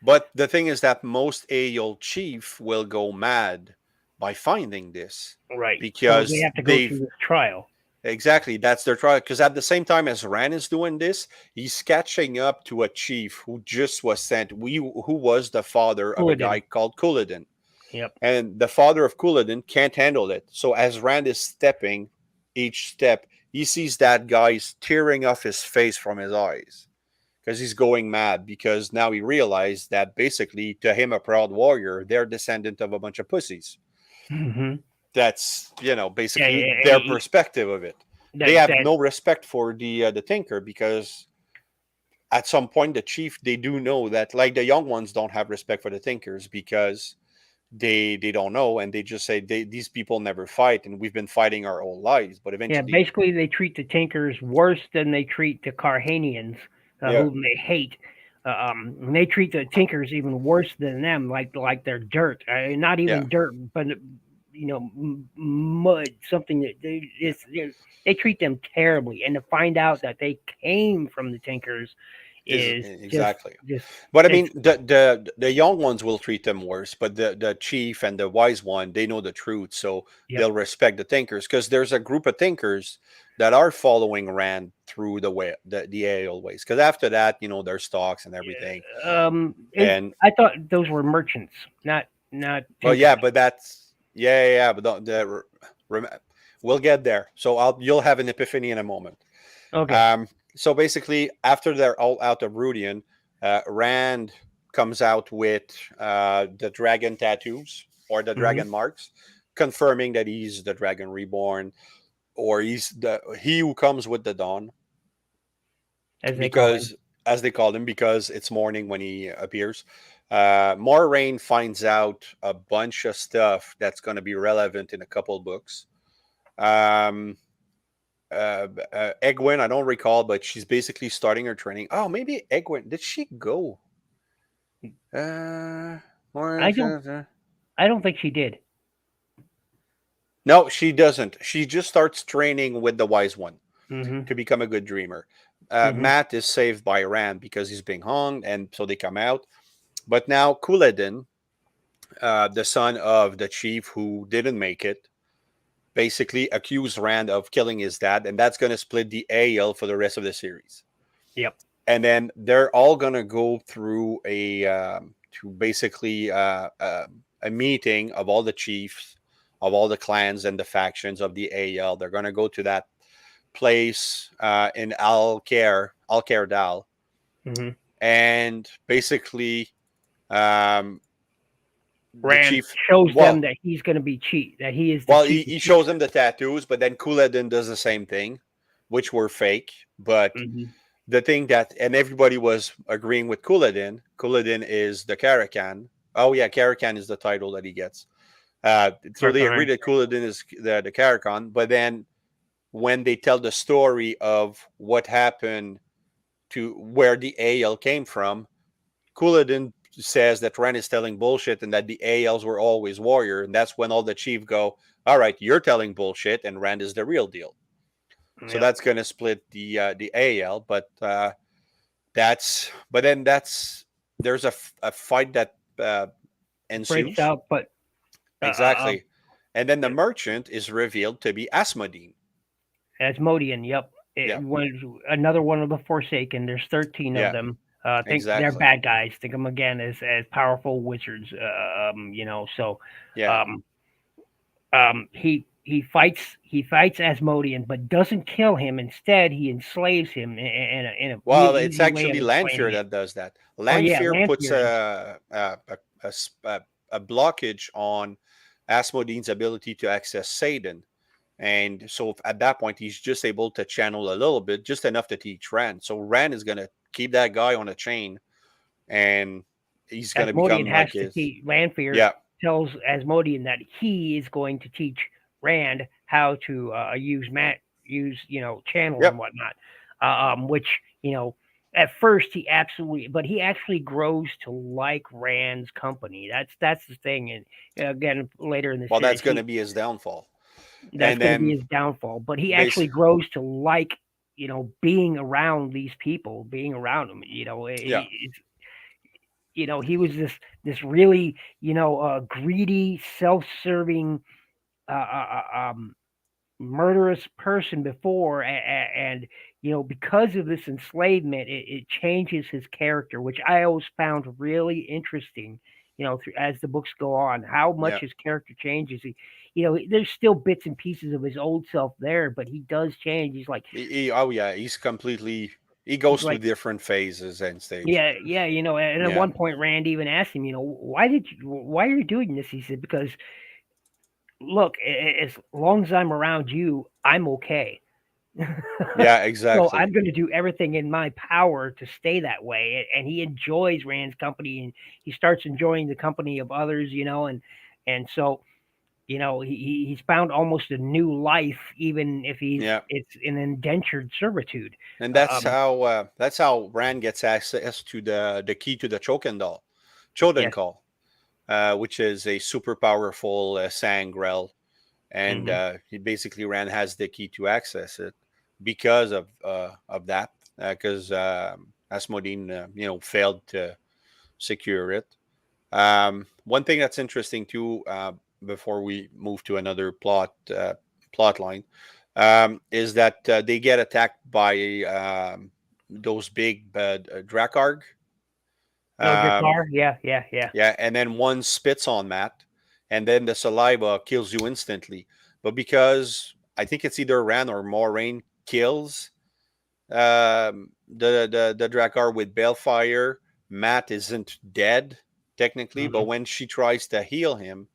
But the thing is that most AEL chief will go mad by finding this, Right. So they because have to go through this trial. exactly, that's their trial. Because at the same time as Ran is doing this, he's catching up to a chief who just was sent. Who was the father of a guy called Couladin. Yep. And the father of Couladin can't handle it. So as Rand is stepping each step, he sees that guy's tearing off his face from his eyes, because he's going mad, because now he realized that basically, to him, a proud warrior, they're descendant of a bunch of pussies. Mm-hmm. That's, basically their perspective of it. They have no respect for the Tinker, because at some point, the chief, they do know that, like, the young ones don't have respect for the Tinkers, because they don't know, and they just say these people never fight, and we've been fighting our whole lives. But eventually, basically they treat the Tinkers worse than they treat the Carhanians, whom they hate. And they treat the Tinkers even worse than them, like they're dirt. Not even dirt, but mud. Something that they treat them terribly. And to find out that they came from the Tinkers is exactly. Just but I mean, the young ones will treat them worse, but the chief and the wise one, they know the truth, so they'll respect the Thinkers, because there's a group of Thinkers that are following Rand through the AEL ways. Because after that, there's stocks and everything. And I thought those were merchants, not. Well, yeah, but that's but we'll get there. So you'll have an epiphany in a moment. Okay. So basically, after they're all out of Rudian, Rand comes out with the dragon tattoos, or the dragon marks, confirming that he's the Dragon Reborn, or he's he who comes with the dawn, as they call him, because it's morning when he appears. Moraine finds out a bunch of stuff that's going to be relevant in a couple books. Egwene, I don't recall, but she's basically starting her training. Oh, maybe Egwene, did she go? I don't think she did. No, she doesn't. She just starts training with the Wise One to become a good dreamer. Matt is saved by Rand because he's being hung, and so they come out. But now Couladin, the son of the chief who didn't make it, basically accused Rand of killing his dad, and that's going to split the AEL for the rest of the series. Yep. And then they're all going to go through a meeting of all the chiefs of all the clans and the factions of the AEL. They're going to go to that place in Al-Khair Dal, and basically Rand shows them that he's going to be cheat, that he is the chief. He shows them the tattoos, but then Couladin does the same thing, which were fake. But the thing that, and everybody was agreeing with Couladin is the Karakan. Oh yeah, Karakan is the title that he gets. So they agree that Couladin is the Karakan, but then when they tell the story of what happened to where the AEL came from, Couladin says that Rand is telling bullshit and that the AELs were always warrior, and that's when all the chief go, all right, you're telling bullshit, and Rand is the real deal. So that's going to split the AEL, but there's a fight that ensues. Breaks out, but exactly, and then the merchant is revealed to be Asmodine. Asmodian, yep. Another one of the Forsaken. There's 13 of them. Think they're bad guys. Think of them again as powerful wizards. So he fights Asmodian, but doesn't kill him. Instead, he enslaves him in a it's actually Lanfear that does that. Lanfear puts a blockage on Asmodine's ability to access Satan. And so at that point, he's just able to channel a little bit, just enough to teach Rand. So Rand is going to keep that guy on a chain, and he's going to become like his... Lanfear tells Asmodian that he is going to teach Rand how to use use channels and Yep. whatnot. Which at first he actually grows to like Rand's company. That's the thing, and again later in the Well, series, that's going to be his downfall. that's And going to be then his downfall. But he base, actually grows to like being around these people, being around them. yeah, He was this really greedy, self-serving, uh, uh, uh, um, murderous person before, and because of this enslavement, it changes his character, which I always found really interesting. As the books go on, how much yeah. his character changes. There's still bits and pieces of his old self there, but he does change. Oh yeah, he He's goes through like, different phases and stage. yeah. And at Yeah, one point, Rand even asked him, why are you doing this? He said, because look, as long as I'm around you, I'm okay. yeah, So exactly. I'm going to do everything in my power to stay that way. And he enjoys Rand's company, and he starts enjoying the company of others, and so he's found almost a new life, even if Yeah, it's an indentured servitude. and Um, that's how Rand gets access to the key to the Choden yes. call, which is a super powerful Sangrel, and Hmm. he basically Rand has the key to access it because of that, because Asmodine failed to secure it. One thing that's interesting too, before we move to another plot line, is that they get attacked by those big Drakarg. Oh, Um, Jakar? Yeah. yeah, and then one spits on Matt, and then the saliva kills you instantly. But because I think it's either Ran or Moraine kills the Drakkar with Balefire, Matt isn't dead technically, but Hmm. when she tries to heal him,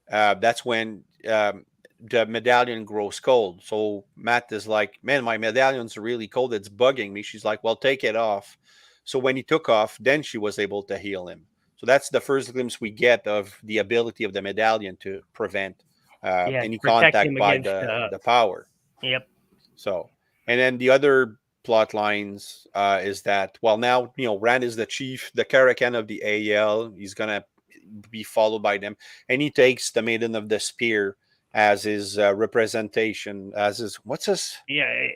that's when the medallion grows cold. So Matt is like, "Man, my medallion's really cold. It's bugging me." She's like, "Well, take it off." So when he took off, then she was able to heal him. So that's the first glimpse we get of the ability of the medallion to prevent Yeah, any protect contact him by against. the power. Yep. So, and then the other plot lines is that, well, now Rand is the chief, the Karakan of the AEL. He's gonna be followed by them, and he takes the Maiden of the Spear as his representation, as his what's his Yeah.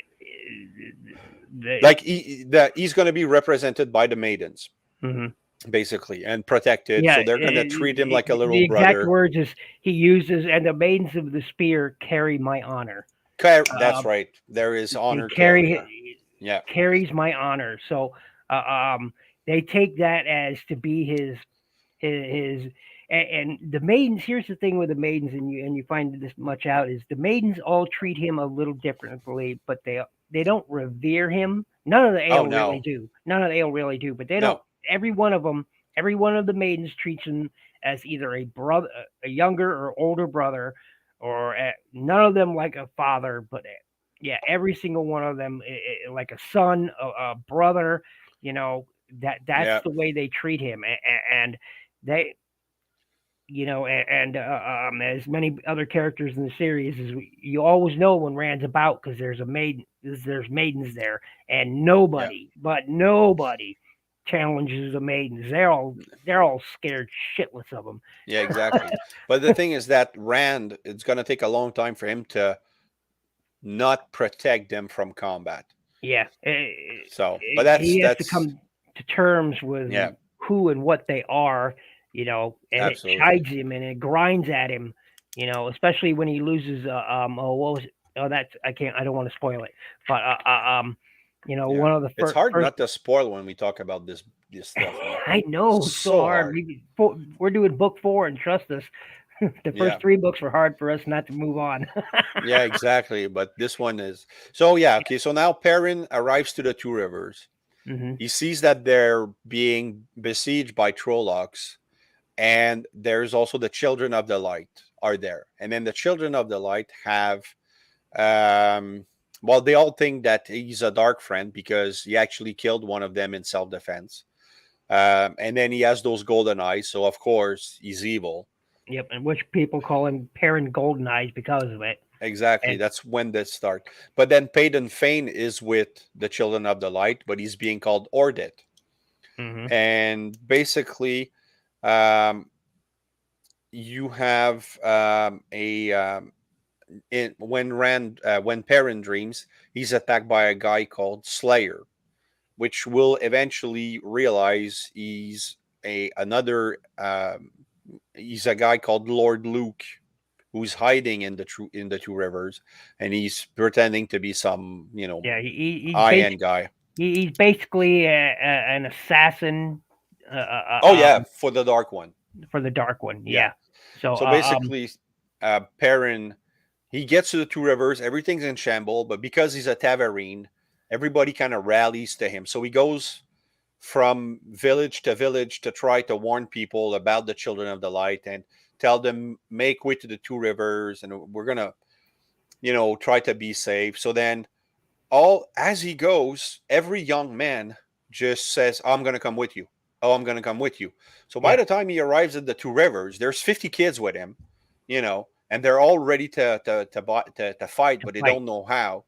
like he's gonna be represented by the maidens Mhm. basically and protected. Yeah, So they're gonna treat him like a the little exact brother. words is he uses, and the maidens of the spear carry my honor. That's Um, right. There is he honor to yeah, carries my honor. So uh, um, they take that as to be his and the maidens. Here's the thing with the maidens, and you find this much out is the maidens all treat him a little differently, but they don't revere him. None of the oh ale really no, do. None of the ale really do, but they don't. no, Every one of them, every one of the maidens treats him as either a brother, a younger or older brother, or none of them like a father, but yeah, every single one of them like a son, a brother. You know that's yeah, the way they treat him, and they as many other characters in the series is you always know when Rand's about because there's maidens there, and yeah. nobody challenges the maidens. They're all scared shitless of them. Yeah, exactly. But the thing is that Rand, it's going to take a long time for him to not protect them from combat. Yeah, But he has to that's come to terms with yeah, who and what they are, and it absolutely. chides him and it grinds at him, especially when he loses. Oh, what was it? Oh, that's I don't want to spoil it, but Yeah, one of the it's hard first. not to spoil when we talk about this stuff, man. I know it's so So hard. hard. We're doing book 4, and trust us, the first Yeah, 3 books were hard for us not to move on. yeah, exactly. But this one is so yeah. Okay, so now Perrin arrives to the Two Rivers. Hmm. He sees that they're being besieged by Trollocs, and there's also the Children of the Light are there, and then the Children of the Light have Um, well, they all think that he's a dark friend because he actually killed one of them in self-defense. And then he has those golden eyes, so of course he's evil. Yep, and which people call him Perrin Golden Eyes because of it. Exactly. And That's when this start. But then Payden Fane is with the Children of the Light, but he's being called Ordit. mhm. And basically, um, you have when Perrin dreams, he's attacked by a guy called Slayer, which will eventually realize he's a guy called Lord Luke, who's hiding in the Two Rivers, and he's pretending to be some Yeah, he's high end guy. he's basically an assassin. Oh yeah, for the Dark One. For the Dark One. Yeah. Yeah. So So basically, Perrin, he gets to the Two Rivers. Everything's in shambles, but because he's a Tavarine, everybody kind of rallies to him. So he goes from village to try to warn people about the Children of the Light and tell them make way to the Two Rivers, and we're gonna, try to be safe. So then, all as he goes, every young man just says, "Oh, I'm gonna come with you. Oh, I'm gonna come with you." So by yeah, the time he arrives at the Two Rivers, there's 50 kids with him, and they're all ready to fight, to but they fight. don't know how.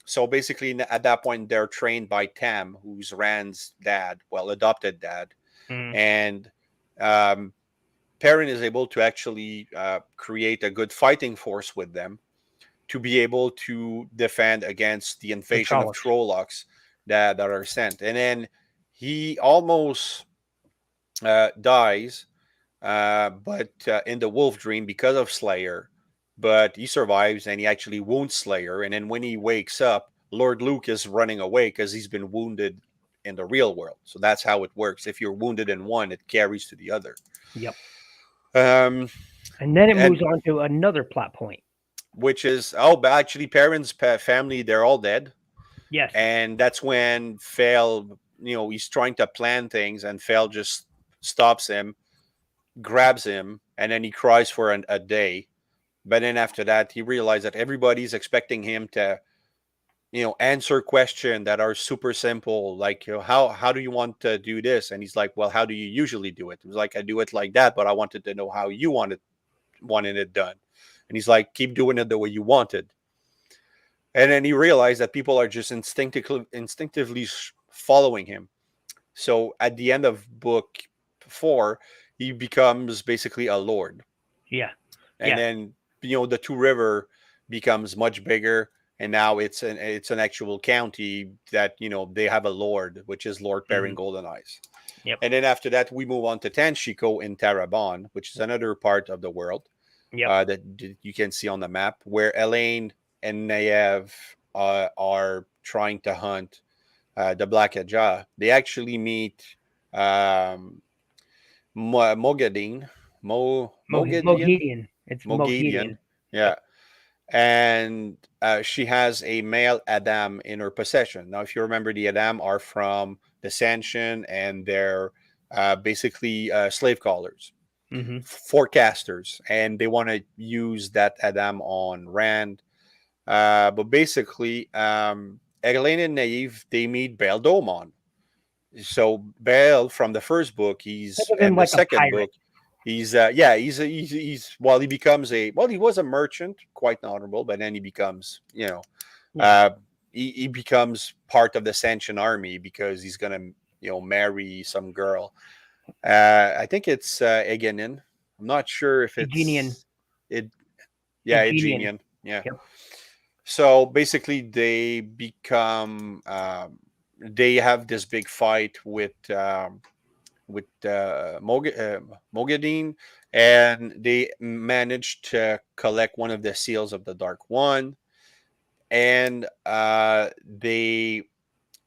So basically, at that point, they're trained by Tam, who's Rand's dad, well, adopted dad, Mm, and um, Perrin is able to actually create a good fighting force with them to be able to defend against the the invasion of Trollocs. Trollocs that are sent. And then he almost dies, but in the Wolf Dream because of Slayer. But he survives and he actually wounds Slayer. And then when he wakes up, Lord Luke is running away because he's been wounded in the real world. So that's how it works. If you're wounded in one, it carries to the other. Yep. Um, And then it and moves on to another plot point. which is but actually, parents, family, they're all dead, Yes. and that's when Fail, he's trying to plan things, and Fail just stops him, grabs him, and then he cries for a day. But then after that, he realized that everybody's expecting him to, answer questions that are super simple, like, how do you want to do this? And he's like, well, how do you usually do it? It was like, I do it like that, but I wanted to know how you wanted it done. And he's like, keep doing it the way you wanted. And then he realized that people are just instinctively following him. So at the end of book 4, he becomes basically a lord. Yeah. And Yeah. then the Two River becomes much bigger, and now it's an actual county that they have a lord, which is Lord Perrin Mhm. Golden Eyes. Yep. And then after that, we move on to Tanshiko in Tarabon, which is another part of the world Yep. that you can see on the map, where Elaine and Naev are trying to hunt the Black Ajah. They actually meet um, Mogadine, Mogedian, Moghedian. It's Mogedian, Moghedian. yeah, Yep. and she has a male Adam in her possession. Now, if you remember, the Adam are from the Sanction, and they're basically slave callers, Hmm. forecasters, and they want to use that Adam on Rand. But basically, Elaine and Naive, they meet Bail Domon. So Bail from the first book, Think he's of him and the like a second pirate. book, he's well, he becomes he was a merchant, quite honorable, but then he becomes Yeah. uh, he becomes part of the Sanction army because he's gonna marry some girl. I think it's Egenin. I'm not sure if Aegenian. it. Yeah, Aegenian. Aegenian. Yeah. Yep. So basically, they have this big fight with Mogadine, and they managed to collect one of the seals of the Dark One, and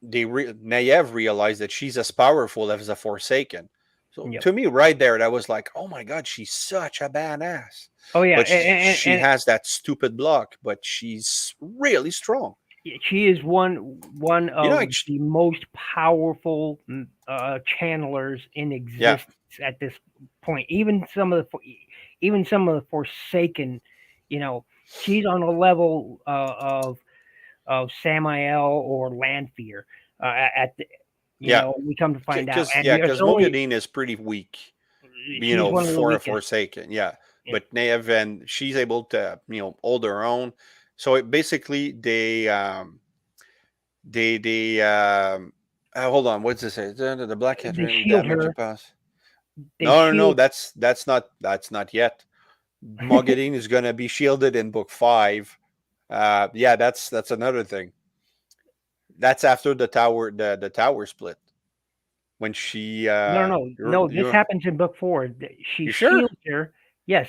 Nayev realized that she's as powerful as a Forsaken. So Yep. to me, right there, that was like, oh my god, she's such a badass. Oh yeah. But she has that stupid block, but she's really strong. She is one You know, of the most powerful channelers in yeah, existence at this point. Even some of the Forsaken, you know, she's on a level of Samael or Lanfear. At the, yeah, we come to find out, because and there's only Mogadine is pretty weak. she's one of the For a weakest. Forsaken, yeah. Yep. but Nev, and she's able to hold her own. So it basically hold on, what's this say? The Black Cat They really shield damage her. the pass. They No, shield. that's not yet. Mogadine is gonna be shielded in book 5. Yeah, that's another thing. That's after the tower split. When she No. This you're happens in book 4. She you sure? shields her. Yes,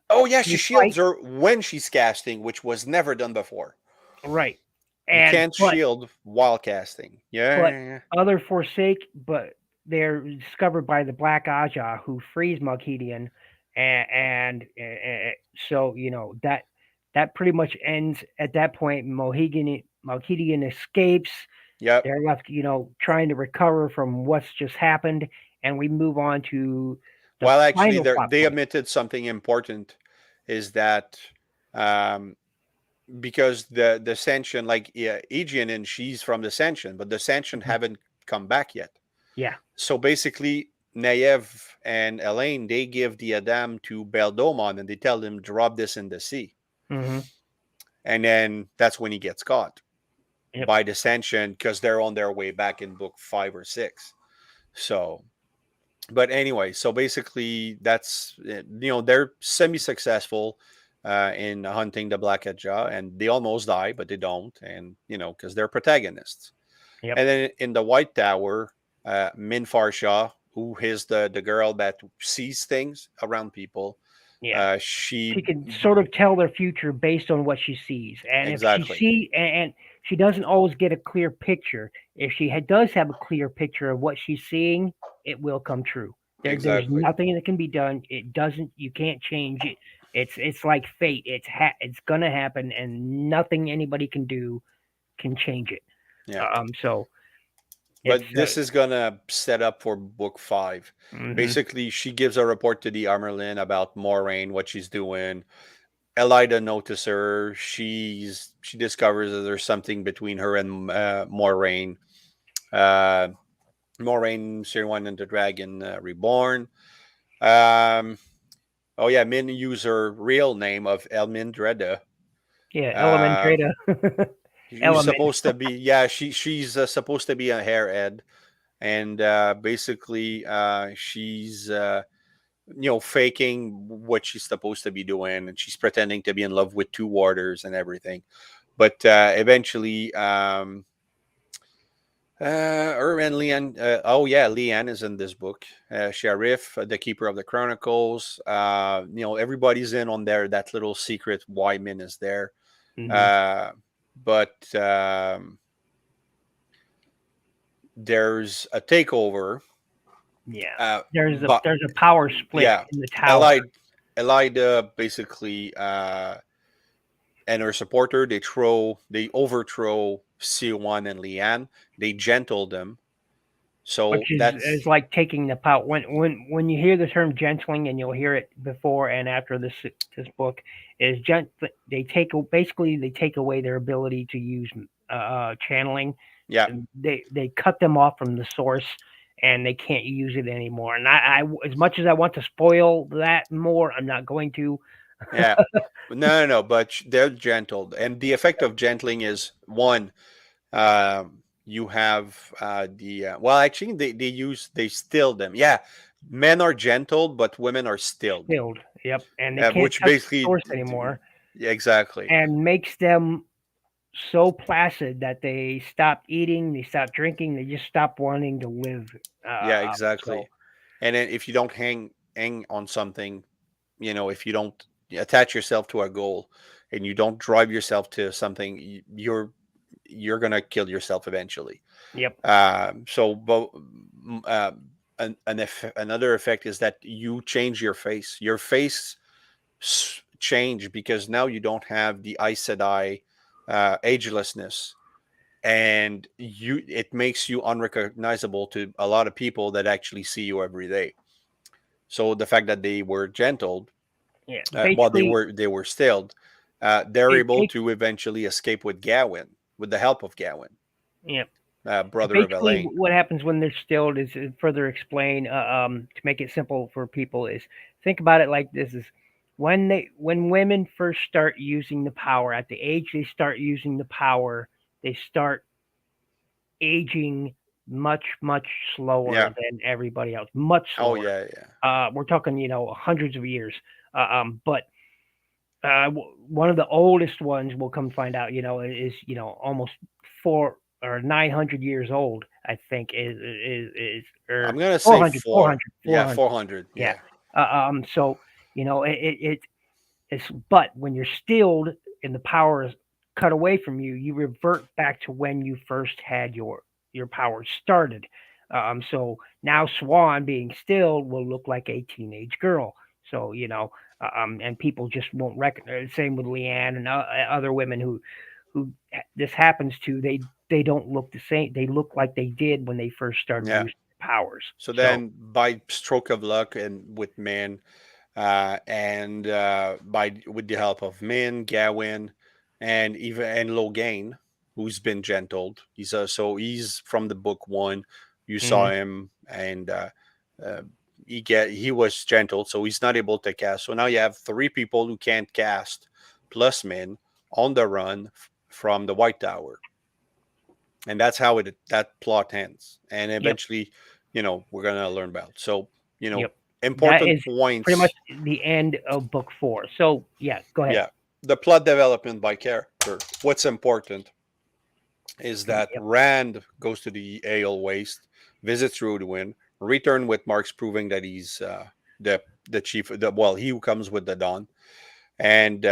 Oh yeah, she they fight. shields her when she's casting, which was never done before. Right. You And can't shield while casting. Yeah, but yeah, yeah. other forsake, but they're discovered by the Black Aja who frees Malkidian, and so that pretty much ends at that point. Malkidian escapes. Yep. They're left, trying to recover from what's just happened, and we move on to the Well, actually, final plot they point. omitted something important, is that um, because the Ascension, like Aegean, and she's from the Ascension, but the Ascension Mhm. haven't come back yet. Yeah. So basically, Naev and Elaine, they give the Adam to Beldomon, and they tell him drop this in the sea, Hmm. and then that's when he gets caught Yep. by the Ascension because they're on their way back in book 5 or 6. So, but anyway, so basically, that's they're semi-successful in hunting the Black Jaw, and they almost die, but they don't, and because they're protagonists. Yep. And then in the White Tower, Min Farshaw, who is the girl that sees things around people, Yeah. She she can sort of tell their future based on what she sees, and if she exactly, see and she doesn't always get a clear picture. If she does have a clear picture of what she's seeing, it will come true. There's exactly, nothing that can be done. It doesn't. You can't change it. It's like fate. It's gonna happen, and nothing anybody can do can change it. yeah. So it's But this is gonna set up for book 5. mhm. Basically, she gives a report to the Armerlin about Moraine, what she's doing. Elida notices her. She discovers that there's something between her and Moraine. Uh, Moraine, Sirwan and the Dragon Reborn. Um, oh yeah, Min used her real name of Elmindreda. Yeah, Um, Elementrata. who's Element. supposed to be she's supposed to be a hair ed, and basically she's faking what she's supposed to be doing, and she's pretending to be in love with two warders and everything. But eventually, her and Leanne. Oh yeah, Leanne is in this book. Sheriff, the keeper of the chronicles. Everybody's in on there. That little secret why Min is there. Hmm. Uh, but there's a takeover. Yeah. But There's a power split yeah, in the tower. Elida basically and her supporter, they overthrow C1 and Leanne. They gentle them. So Which is that's like taking the power. When you hear the term gentling, and you'll hear it before and after this book, is basically they take away their ability to use channeling. yeah, And they cut them off from the source, and they can't use it anymore. And as much as I want to spoil that more, I'm not going to. yeah. No, but they're gentled, and the effect of gentling is one. You have the well, actually, they still them. Yeah, men are gentled, but women are stilled, Stilled. Yep. And they can't which touch the basically source anymore, exactly. and makes them so placid that they stop eating, they stop drinking, they just stop wanting to live. Yeah, So exactly. And then if you don't hang on something, if you don't attach yourself to a goal, and you don't drive yourself to something, you're gonna kill yourself eventually. yep, So, but another effect is that you change your face. Your face change because now you don't have the Aes Sedai agelessness, and it makes you unrecognizable to a lot of people that actually see you every day. So the fact that they were gentled, yeah. while Basically, they were stilled, they're it able takes to eventually escape with Gawain, with the help of Gawain, yeah. brother of Basically, Elaine. what happens when they're stilled is further explain to make it simple for people is think about it like this: is when women first start using the power, at the age they start using the power, they start aging much slower Yeah. than everybody else, much Oh slower. yeah, yeah. We're talking, hundreds of years. But one of the oldest ones we'll come find out, is almost 400 or 900 years old. I think is or I'm gonna four say hundred, four four. hundred, four Yeah, hundred. 400. Yeah. Yeah. So it's but when you're stilled and the power is cut away from you, you revert back to when you first had your power started. So now Swan being stilled will look like a teenage girl. So and people just won't recognize. Same with Leanne and other women who this happens to. They don't look the same. They look like they did when they first started Yeah. using powers. So So then, by stroke of luck, and with men, and by with the help of Min, Gawain, and even and Logain, who's been gentled. He's from the book one. You saw mhm, him, and uh, he was gentled, so he's not able to cast. So now you have three people who can't cast, plus Min on the run from the White Tower, and that's how that plot ends. And yep, eventually, we're gonna learn about. So you know, yep. That important is pretty much points. the end of book four. So yeah, go ahead. Yeah, the plot development by character. What's important is that Yep. Rand goes to the Ale Waste, visits Ruedwin, return with marks proving that he's the chief. He who comes with the Dawn, and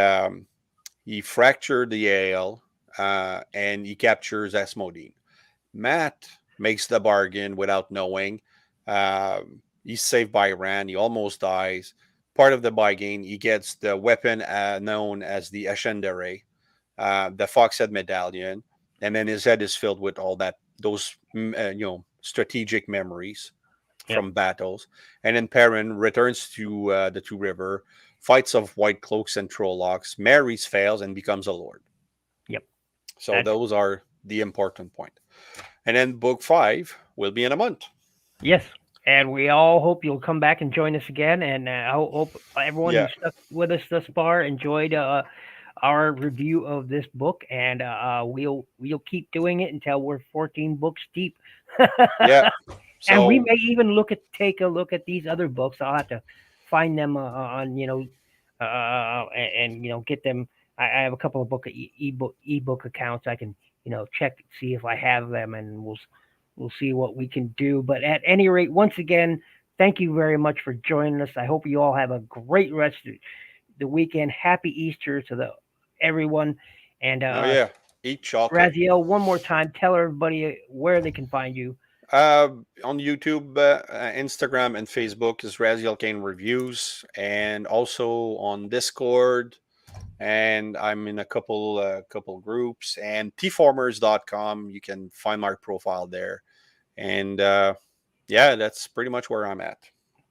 he fractured the Ale, and he captures Asmodine. Matt makes the bargain without knowing. He's saved by Rand. He almost dies. Part of the bargain, he gets the weapon known as the Ascendere, the Foxhead Medallion, and then his head is filled with all those strategic memories Yep. from battles. And then Perrin returns to the Two River, fights of White Cloaks and Trollocs, marries, fails, and becomes a lord. Yep. So That's those are the important point. And then book five will be in a month. yes. And we all hope you'll come back and join us again. And I hope everyone who Yeah. stuck with us thus far enjoyed our review of this book. And we'll keep doing it until we're 14 books deep. Yeah. And we So may even take a look at these other books. I'll have to find them on and get them. I have a couple of ebook accounts. I can check see if I have them, and we'll see what we can do. But at any rate, once again, thank you very much for joining us. I hope you all have a great rest of the weekend. Happy Easter to the everyone. And oh yeah, eat chocolate. Raziel, one more time, tell everybody where they can find you. On YouTube, Instagram, and Facebook is Razyel Kayne Reviews, and also on Discord. And I'm in a couple groups, and tformers.com. You can find my profile there. And yeah, that's pretty much where I'm at.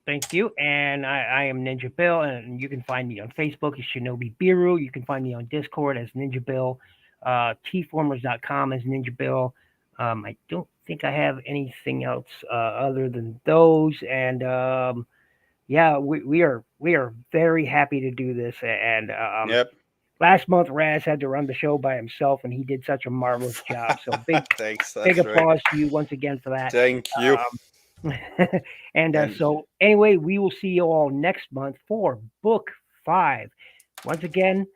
Thank you. And I am NinjaBill, and you can find me on Facebook as Shinobi Birru. You can find me on Discord as NinjaBill. Tformers.com as NinjaBill. I don't think I have anything else other than those. And yeah, we are very happy to do this. And Yep. last month Raz had to run the show by himself, and he did such a marvelous job. So Thanks. big That's right. applause to you once again for that. Thank you. And And so, anyway, we will see you all next month for book five. Once again,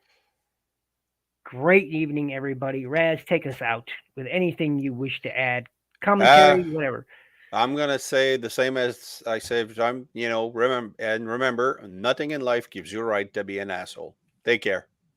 great evening, everybody. Raz, take us out with anything you wish to add, uh, commentary, whatever. I'm gonna say the same as I say every time. Remember, nothing in life gives you a right to be an asshole. Take care.